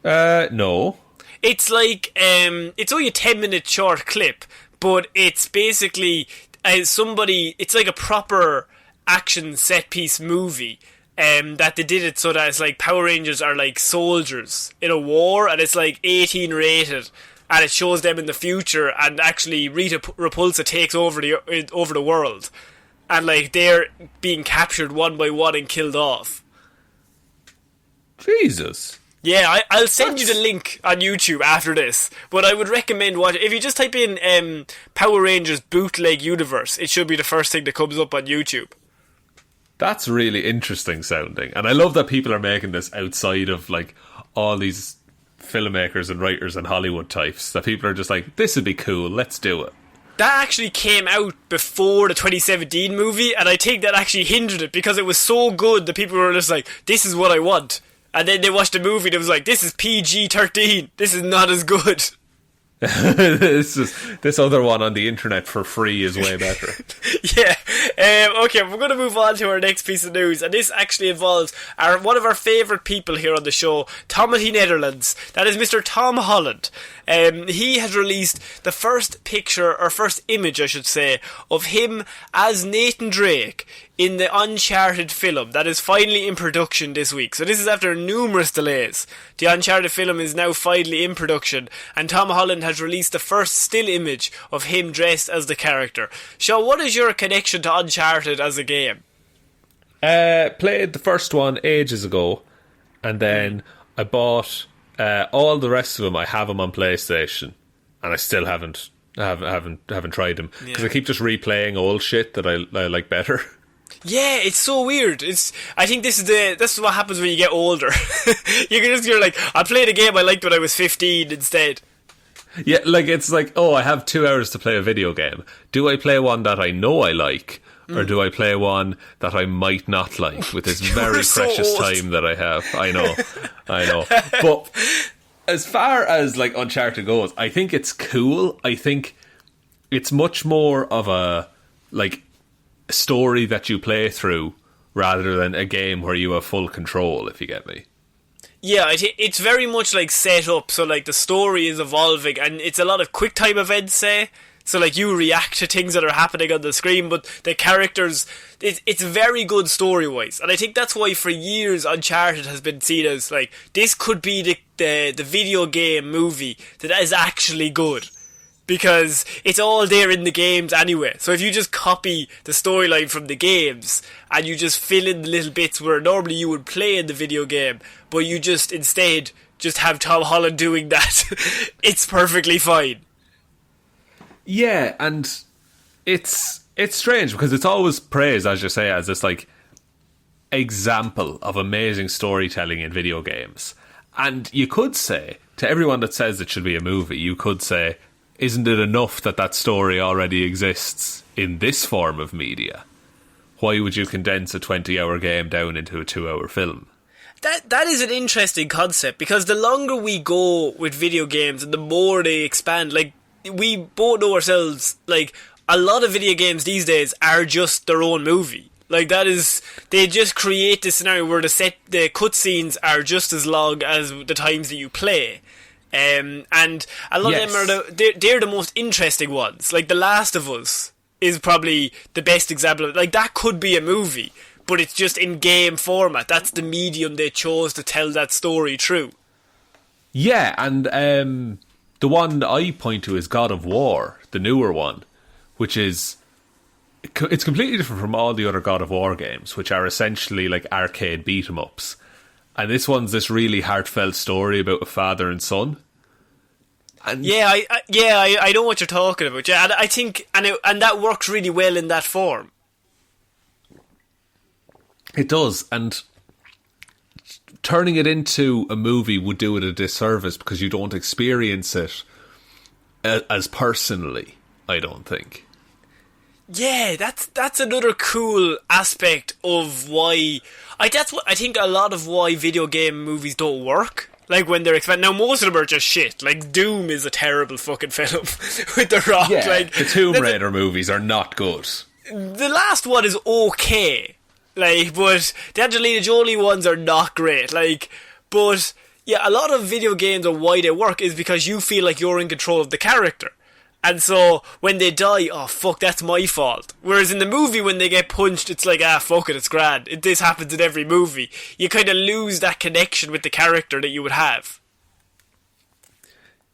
No. It's like, it's only a 10-minute short clip, but it's basically it's like a proper action set-piece movie. That they did it so that it's like Power Rangers are like soldiers in a war, and it's like 18 rated, and it shows them in the future, and actually Rita Repulsa takes over the world, and like they're being captured one by one and killed off. Jesus. Yeah, I'll send you the link on YouTube after this, but I would recommend watching. If you just type in Power Rangers bootleg universe, it should be the first thing that comes up on YouTube. That's really interesting sounding. And I love that people are making this outside of, like, all these filmmakers and writers and Hollywood types. That people are just like, this would be cool, let's do it. That actually came out before the 2017 movie, and I think that actually hindered it, because it was so good that people were just like, this is what I want. And then they watched the movie and it was like, this is PG-13. This is not as good. This other one on the internet for free is way better. Yeah. Okay, we're going to move on to our next piece of news, and this actually involves one of our favourite people here on the show, Tommy Netherlands. That is Mr. Tom Holland. He has released the first picture, or first image, I should say, of him as Nathan Drake in the Uncharted film that is finally in production this week. So this is after numerous delays. The Uncharted film is now finally in production, and Tom Holland has released the first still image of him dressed as the character. Shaun, what is your connection to Uncharted as a game? Played the first one ages ago, and then I bought all the rest of them. I have them on PlayStation, and I still haven't tried them because I keep just replaying old shit that I like better. Yeah, it's so weird. I think this is what happens when you get older. You're like, I played a game I liked when I was 15 instead. Yeah, like it's like, oh, I have 2 hours to play a video game. Do I play one that I know I like, or do I play one that I might not like with this very precious time that I have? I know. But as far as like Uncharted goes, I think it's cool. I think it's much more of a like story that you play through rather than a game where you have full control, if you get me. Yeah, it's very much like set up, so like the story is evolving, and it's a lot of quick time events, say. So like you react to things that are happening on the screen, but the characters, it's very good story-wise. And I think that's why for years Uncharted has been seen as like, this could be the video game movie that is actually good. Because it's all there in the games anyway. So if you just copy the storyline from the games and you just fill in the little bits where normally you would play in the video game, but you just instead just have Tom Holland doing that, it's perfectly fine. Yeah, and it's strange because it's always praised, as you say, as this like example of amazing storytelling in video games. And you could say, to everyone that says it should be a movie, you could say, isn't it enough that story already exists in this form of media? Why would you condense a 20-hour game down into a 2-hour film? That is an interesting concept, because the longer we go with video games and the more they expand, like, we both know ourselves, like, a lot of video games these days are just their own movie. Like, that is, they just create this scenario where the cutscenes are just as long as the times that you play. And a lot of them are they're the most interesting ones. Like The Last of Us is probably the best example of it. Like, that could be a movie, but it's just in game format. That's the medium they chose to tell that story through. Yeah, and the one I point to is God of War, the newer one, which is, it's completely different from all the other God of War games, which are essentially like arcade beat-em-ups. And this one's this really heartfelt story about a father and son. And I know what you're talking about. Yeah, and I think, and that works really well in that form. It does, and turning it into a movie would do it a disservice because you don't experience it as personally, I don't think. Yeah, that's another cool aspect of why. That's what I think a lot of why video game movies don't work. Like when they're expanding. Now most of them are just shit. Like Doom is a terrible fucking film with The Rock. Yeah, like the Tomb Raider movies are not good. The last one is okay. Like, but the Angelina Jolie ones are not great. Like, but yeah, a lot of video games and why they work is because you feel like you're in control of the character. And so, when they die, oh fuck, that's my fault. Whereas in the movie, when they get punched, it's like, fuck it, it's grand. This happens in every movie. You kind of lose that connection with the character that you would have.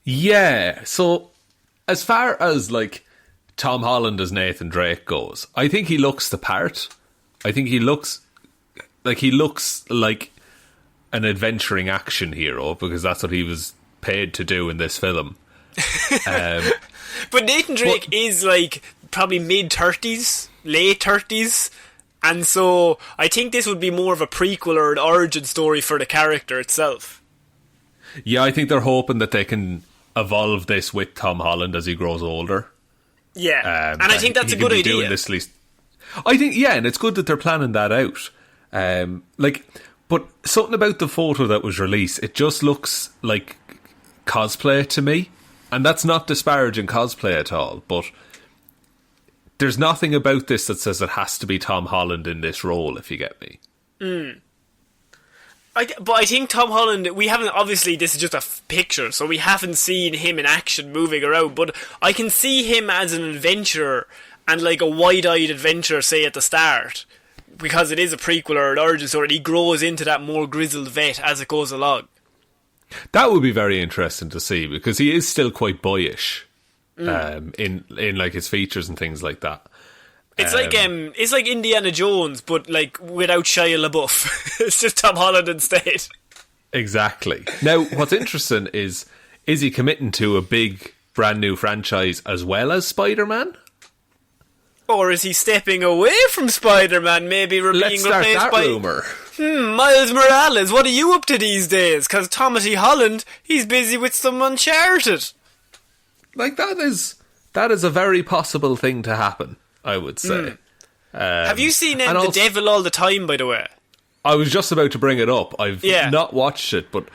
Yeah, so, as far as, like, Tom Holland as Nathan Drake goes, I think he looks the part. I think he looks like an adventuring action hero, because that's what he was paid to do in this film. But Nathan Drake is like probably mid-30s, late 30s, and so I think this would be more of a prequel or an origin story for the character itself. Yeah, I think they're hoping that they can evolve this with Tom Holland as he grows older. Yeah, and I think that's a good idea. Doing this least. I think, yeah, and it's good that they're planning that out. But something about the photo that was released, it just looks like cosplay to me. And that's not disparaging cosplay at all, but there's nothing about this that says it has to be Tom Holland in this role, if you get me. But I think Tom Holland, we haven't, obviously this is just a picture, so we haven't seen him in action moving around, but I can see him as an adventurer, and like a wide-eyed adventurer, say at the start, because it is a prequel or an origin story, and he grows into that more grizzled vet as it goes along. That would be very interesting to see, because he is still quite boyish in like his features and things like that. It's like Indiana Jones, but like without Shia LaBeouf. It's just Tom Holland instead. Exactly. Now, what's interesting is he committing to a big brand new franchise as well as Spider-Man? Or is he stepping away from Spider-Man, maybe being Let's start replaced that by rumour. Miles Morales? What are you up to these days? Because Thomas E. Holland, he's busy with some Uncharted. Like, that is a very possible thing to happen, I would say. Have you seen The Devil All the Time, by the way? I was just about to bring it up. I've not watched it, but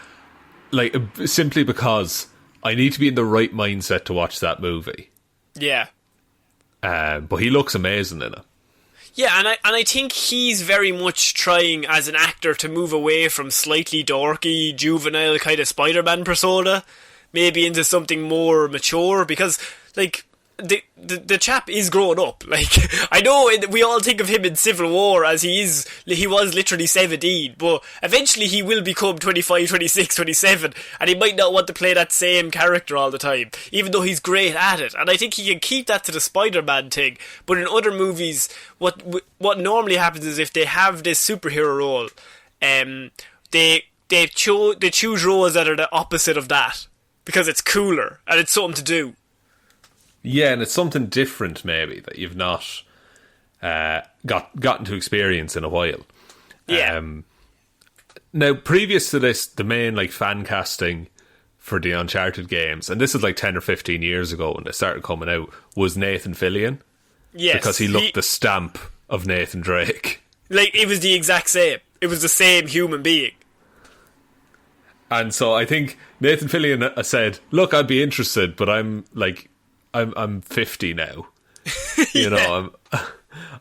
like simply because I need to be in the right mindset to watch that movie. Yeah. But he looks amazing in it. Yeah, and I think he's very much trying as an actor to move away from slightly dorky, juvenile kind of Spider-Man persona, maybe into something more mature, because like the chap is growing up. Like, I know we all think of him in Civil War as he was literally 17, but eventually he will become 25, 26, 27, and he might not want to play that same character all the time, even though he's great at it. And I think he can keep that to the Spider-Man thing, but in other movies, what normally happens is if they have this superhero role, they choose roles that are the opposite of that, because it's cooler, and it's something to do. Yeah, and it's something different maybe that you've not gotten to experience in a while. Yeah. Now, previous to this, the main like fan casting for the Uncharted games, and this is like 10 or 15 years ago when they started coming out, was Nathan Fillion. Yes. Because he looked the stamp of Nathan Drake. Like, it was the exact same. It was the same human being. And so I think Nathan Fillion said, look, I'd be interested, but I'm 50 now. You know,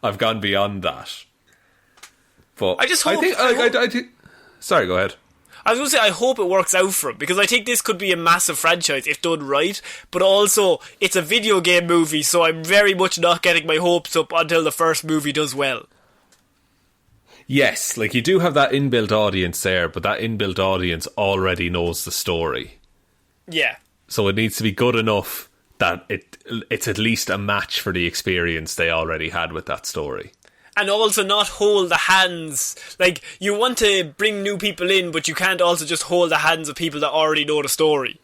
I've gone beyond that. But I just hope... I think sorry, go ahead. I was going to say, I hope it works out for him, because I think this could be a massive franchise if done right, but also, it's a video game movie, so I'm very much not getting my hopes up until the first movie does well. Yes, like, you do have that inbuilt audience there, but that inbuilt audience already knows the story. Yeah. So it needs to be good enough that it's at least a match for the experience they already had with that story. And also not hold the hands. Like, you want to bring new people in, but you can't also just hold the hands of people that already know the story.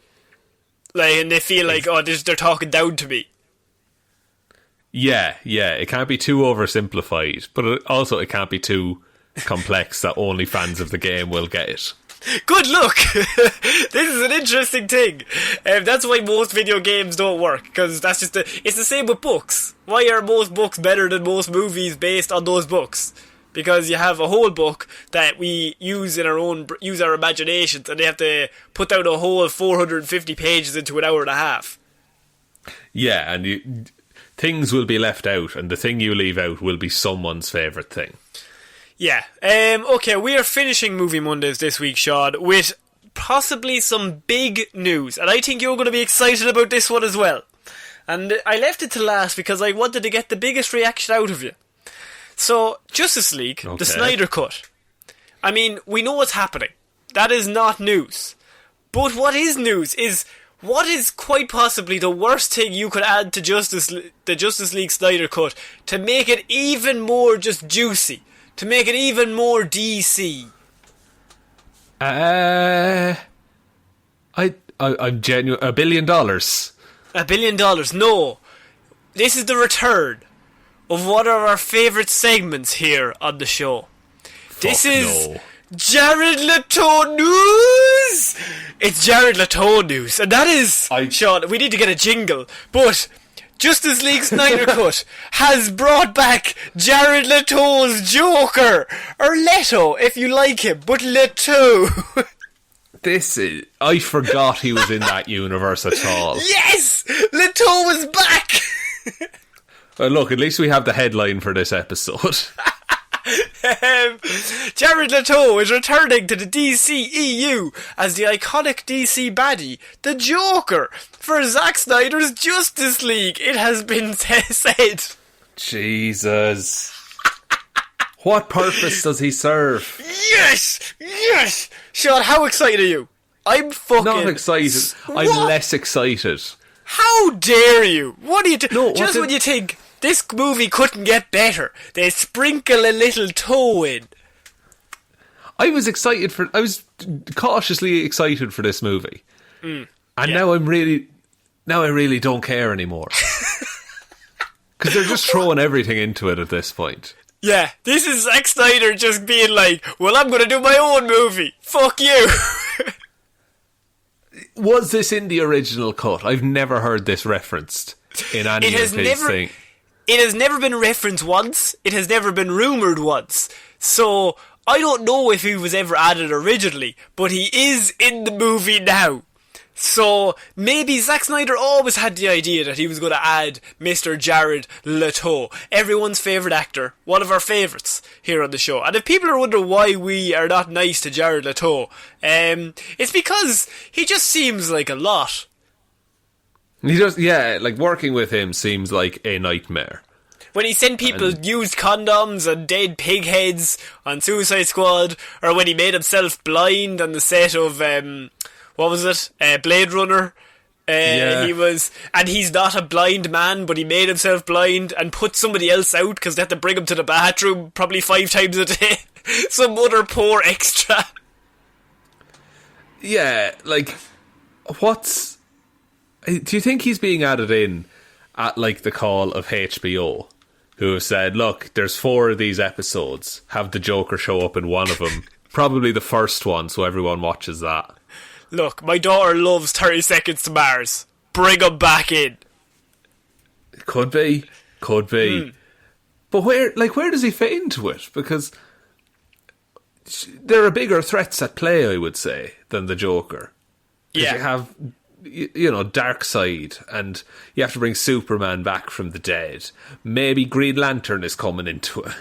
Like, and they feel like, they're talking down to me. Yeah, it can't be too oversimplified, but it can't be too complex that only fans of the game will get it. Good luck! This is an interesting thing. That's why most video games don't work, because that's just it's the same with books. Why are most books better than most movies based on those books? Because you have a whole book that we use use our imaginations, and they have to put down a whole 450 pages into an hour and a half. Yeah, and things will be left out, and the thing you leave out will be someone's favourite thing. Yeah. Okay, we are finishing Movie Mondays this week, Shaun, with possibly some big news. And I think you're going to be excited about this one as well. And I left it to last because I wanted to get the biggest reaction out of you. So, Justice League, the Snyder Cut. I mean, we know what's happening. That is not news. But what is news is, what is quite possibly the worst thing you could add to the Justice League Snyder Cut to make it even more just juicy? To make it even more DC. I'm genuine. $1 billion. $1 billion. No. This is the return of one of our favourite segments here on the show. This is Jared Leto news. It's Jared Leto news, and that is Shaun. We need to get a jingle, but Justice League Snyder Cut has brought back Jared Leto's Joker, or Leto if you like him, but Leto. I forgot he was in that universe at all. Yes! Leto was back! Well, look, at least we have the headline for this episode. Jared Leto is returning to the DCEU as the iconic DC baddie, the Joker, for Zack Snyder's Justice League, it has been said. Jesus. What purpose does he serve? Yes! Yes! Sean, how excited are you? I'm fucking... Not excited. I'm less excited. How dare you? What do you do? No, just when you think this movie couldn't get better, they sprinkle a little toe in. I was cautiously excited for this movie. And now I really don't care anymore. Because they're just throwing everything into it at this point. Yeah, this is Zack Snyder just being like, well, I'm going to do my own movie. Fuck you. Was this in the original cut? I've never heard this referenced in any of his thing. It has never been referenced once. It has never been rumoured once. So, I don't know if he was ever added originally, but he is in the movie now. So, maybe Zack Snyder always had the idea that he was going to add Mr. Jared Leto, everyone's favourite actor, one of our favourites here on the show. And if people are wondering why we are not nice to Jared Leto, it's because he just seems like a lot. He does, yeah, like working with him seems like a nightmare. When he sent people used condoms and dead pig heads on Suicide Squad, or when he made himself blind on the set of... what was it? Blade Runner. Yeah. He's not a blind man, but he made himself blind and put somebody else out because they had to bring him to the bathroom probably 5 times a day. Some other poor extra. Yeah, like, do you think he's being added in at, like, the call of HBO, who have said, look, there's 4 of these episodes, have the Joker show up in one of them, probably the first one, so everyone watches that. Look, my daughter loves 30 Seconds to Mars. Bring him back in. Could be. But where does he fit into it? Because there are bigger threats at play, I would say, than the Joker. Yeah. You have, Darkseid, and you have to bring Superman back from the dead. Maybe Green Lantern is coming into it.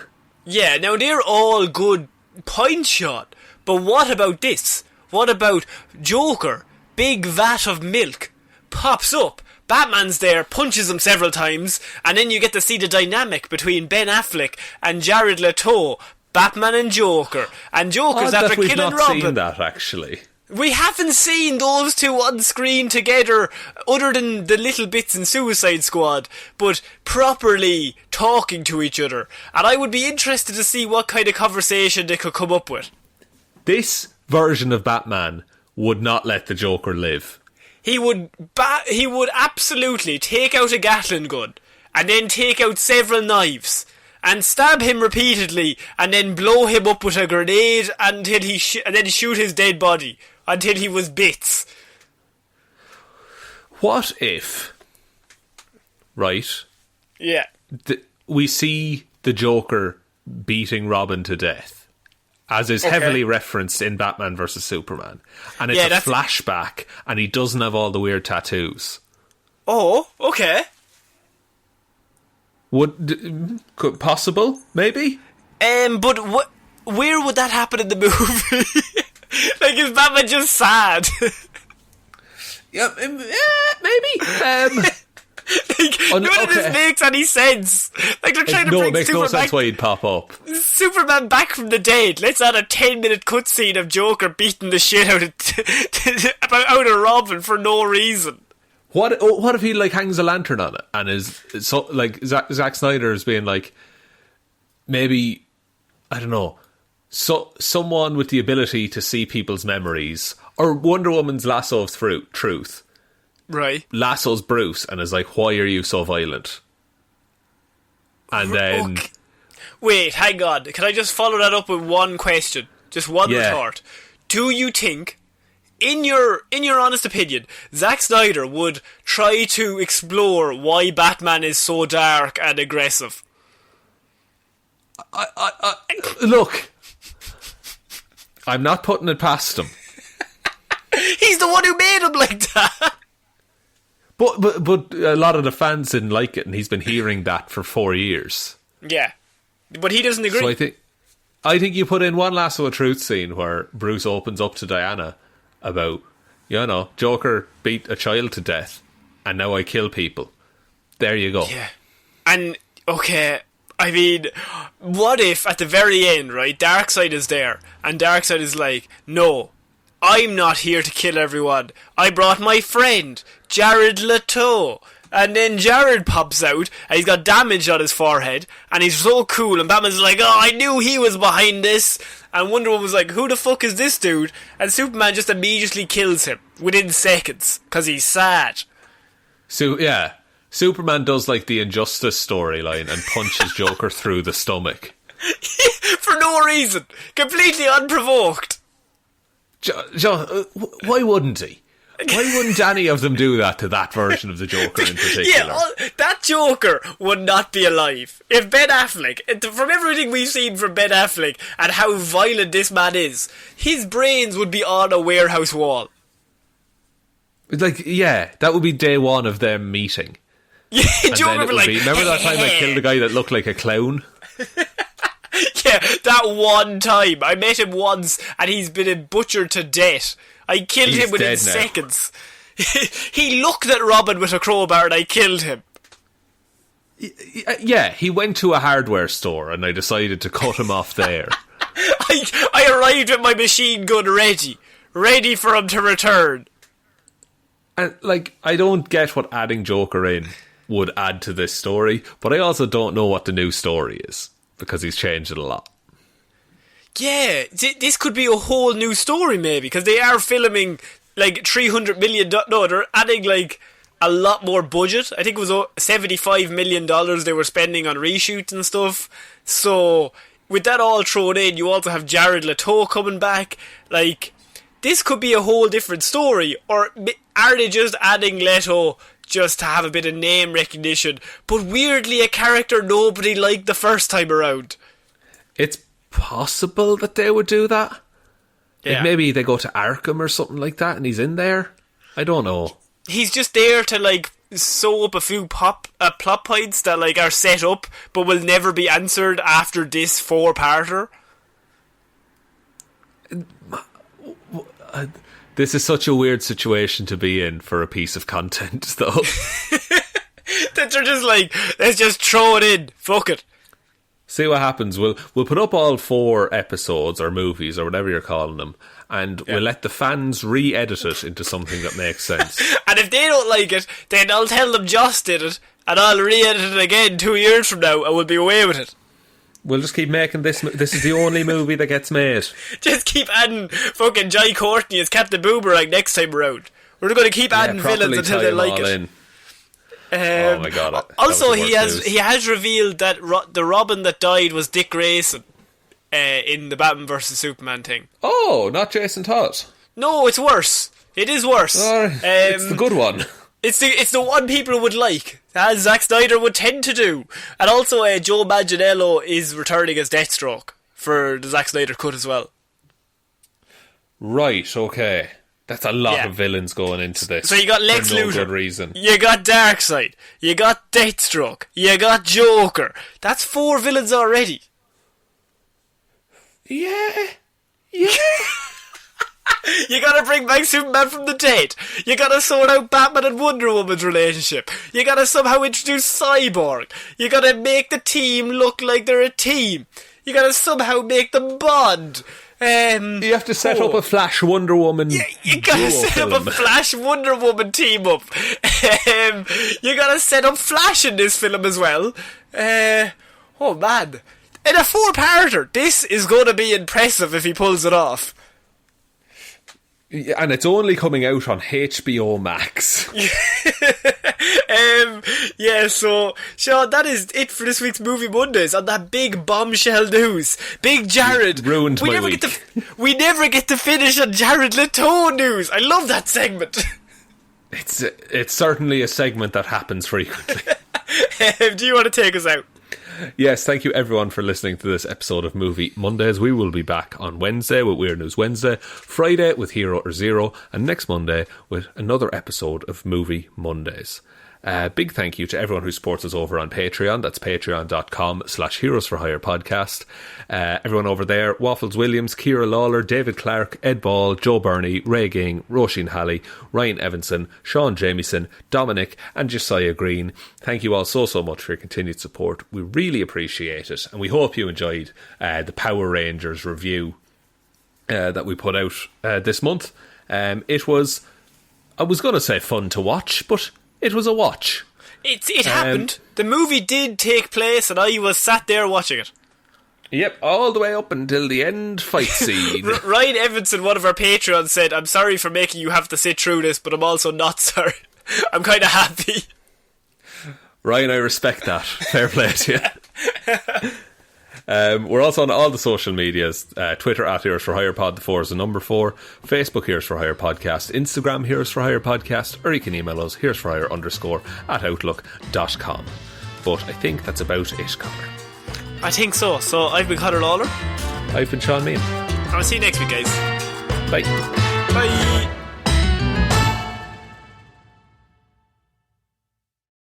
Yeah, now they're all good point shot. But what about this? What about Joker, big vat of milk, pops up, Batman's there, punches him several times, and then you get to see the dynamic between Ben Affleck and Jared Leto, Batman and Joker, and Joker's after killing Robin. We've not seen that, actually. We haven't seen those two on screen together, other than the little bits in Suicide Squad, but properly talking to each other, and I would be interested to see what kind of conversation they could come up with. This version of Batman would not let the Joker live. He would absolutely take out a Gatling gun and then take out several knives and stab him repeatedly and then blow him up with a grenade until and then shoot his dead body until he was bits. What if, right? Yeah. We see the Joker beating Robin to death, as is heavily referenced in Batman vs Superman. And it's a flashback, and he doesn't have all the weird tattoos. Oh, okay. Possible, maybe? But where would that happen in the movie? Like, is Batman just sad? Yeah, maybe. None of this makes any sense. Like, they're trying to bring it makes Superman no sense why he'd pop up. Superman back from the dead. Let's add a 10-minute cutscene of Joker beating the shit out of Robin for no reason. What if he, like, hangs a lantern on it and is so, like, Zack Snyder is being like, maybe, I don't know, someone with the ability to see people's memories, or Wonder Woman's lasso of truth. Right. Lassos Bruce and is like, why are you so violent? And then... Okay. Wait, hang on. Can I just follow that up with one question? Just one retort. Do you think, in your honest opinion, Zack Snyder would try to explore why Batman is so dark and aggressive? Look, I'm not putting it past him. He's the one who made him like that. But a lot of the fans didn't like it, and he's been hearing that for 4 years. Yeah, but he doesn't agree. So I think you put in one lasso of truth scene where Bruce opens up to Diana about, Joker beat a child to death, and now I kill people. There you go. Yeah, and okay, I mean, what if at the very end, right, Darkseid is there, and Darkseid is like, no, I'm not here to kill everyone. I brought my friend, Jared Leto. And then Jared pops out, and he's got damage on his forehead, and he's so cool, and Batman's like, oh, I knew he was behind this. And Wonder Woman was like, who the fuck is this dude? And Superman just immediately kills him within seconds, because he's sad. So, yeah, Superman does like the Injustice storyline and punches Joker through the stomach. For no reason. Completely unprovoked. Why wouldn't he? Why wouldn't any of them do that to that version of the Joker in particular? Yeah, that Joker would not be alive. If Ben Affleck, from everything we've seen from Ben Affleck and how violent this man is, his brains would be on a warehouse wall. Like, yeah, that would be day one of them meeting. Yeah, Joker would be like... remember that time I killed a guy that looked like a clown? Yeah, that one time. I met him once and he's been butchered to death. I killed him within seconds. He looked at Robin with a crowbar and I killed him. Yeah, he went to a hardware store and I decided to cut him off there. I arrived with my machine gun ready for him to return. And, like, I don't get what adding Joker in would add to this story, but I also don't know what the new story is, because he's changed it a lot. Yeah, this could be a whole new story maybe, because they are filming like $300 million. No, they're adding like a lot more budget. I think it was $75 million they were spending on reshoots and stuff. So with that all thrown in, you also have Jared Leto coming back. Like, this could be a whole different story. Or are they just adding Leto just to have a bit of name recognition, but weirdly a character nobody liked the first time around? It's possible that they would do that. Yeah. Like maybe they go to Arkham or something like that and he's in there. I don't know. He's just there to like sew up a few plot points that like are set up but will never be answered after this 4-parter. This is such a weird situation to be in for a piece of content, though. That they're just like, let's just throw it in. Fuck it. See what happens. We'll put up all 4 episodes or movies or whatever you're calling them, and we'll let the fans re-edit it into something that makes sense. And if they don't like it, then I'll tell them Joss did it, and I'll re-edit it again 2 years from now, and we'll be away with it. We'll just keep making this. This is the only movie that gets made. Just keep adding fucking Jai Courtney as Captain Boomerang next time around. We're going to keep adding villains until they like it. Oh my god! Also, he has revealed that the Robin that died was Dick Grayson in the Batman vs Superman thing. Oh, not Jason Todd. No, it's worse. It is worse. It's the good one. It's the one people would like, as Zack Snyder would tend to do. And also, Joe Manganiello is returning as Deathstroke for the Zack Snyder cut as well. Right. Okay. That's a lot of villains going into this. So you got Lex Luthor. For no good reason. You got Darkseid. You got Deathstroke. You got Joker. That's 4 villains already. Yeah. You gotta bring back Superman from the dead. You gotta sort out Batman and Wonder Woman's relationship. You gotta somehow introduce Cyborg. You gotta make the team look like they're a team. You gotta somehow make them bond. You have to set up a Flash Wonder Woman. You gotta set up a Flash Wonder Woman team up. You gotta set up Flash in this film as well. Oh man. In a 4-parter, this is gonna be impressive if he pulls it off. And it's only coming out on HBO Max. So Shaun, that is it for this week's Movie Mondays. On that big bombshell news, Big Jared ruined my week. We never get to finish on Jared Leto news. I love that segment. It's certainly a segment that happens frequently. Do you want to take us out? Yes, thank you everyone for listening to this episode of Movie Mondays. We will be back on Wednesday with Weird News Wednesday, Friday with Hero or Zero, and next Monday with another episode of Movie Mondays. Big thank you to everyone who supports us over on Patreon. That's patreon.com/Heroes for Hire podcast. Everyone over there: Waffles Williams, Ciara Lawler, David Clarke, Ed Ball, Joe Burney, Ray Ging, Roisin Hally, Ryan Evanson, Shaun Jamieson, Dominic and Josiah Green. Thank you all so much for your continued support. We really appreciate it, and we hope you enjoyed the Power Rangers review that we put out this month. It was, I was going to say fun to watch, but it was a watch. It happened. The movie did take place and I was sat there watching it. Yep, all the way up until the end fight scene. Ryan Evanson, one of our Patreons, said, "I'm sorry for making you have to sit through this, but I'm also not sorry." I'm kind of happy. Ryan, I respect that. Fair play to you. We're also on all the social medias. Twitter @Heroes for Hire Pod, the 4 is the number 4. Facebook Heroes for Hire Podcast. Instagram Heroes for Hire Podcast. Or you can email us heroesforhire_@outlook.com. But I think that's about it, Connor. I think so. So I've been Ciara Lawler. I've been Sean Mean. I'll see you next week, guys. Bye. Bye.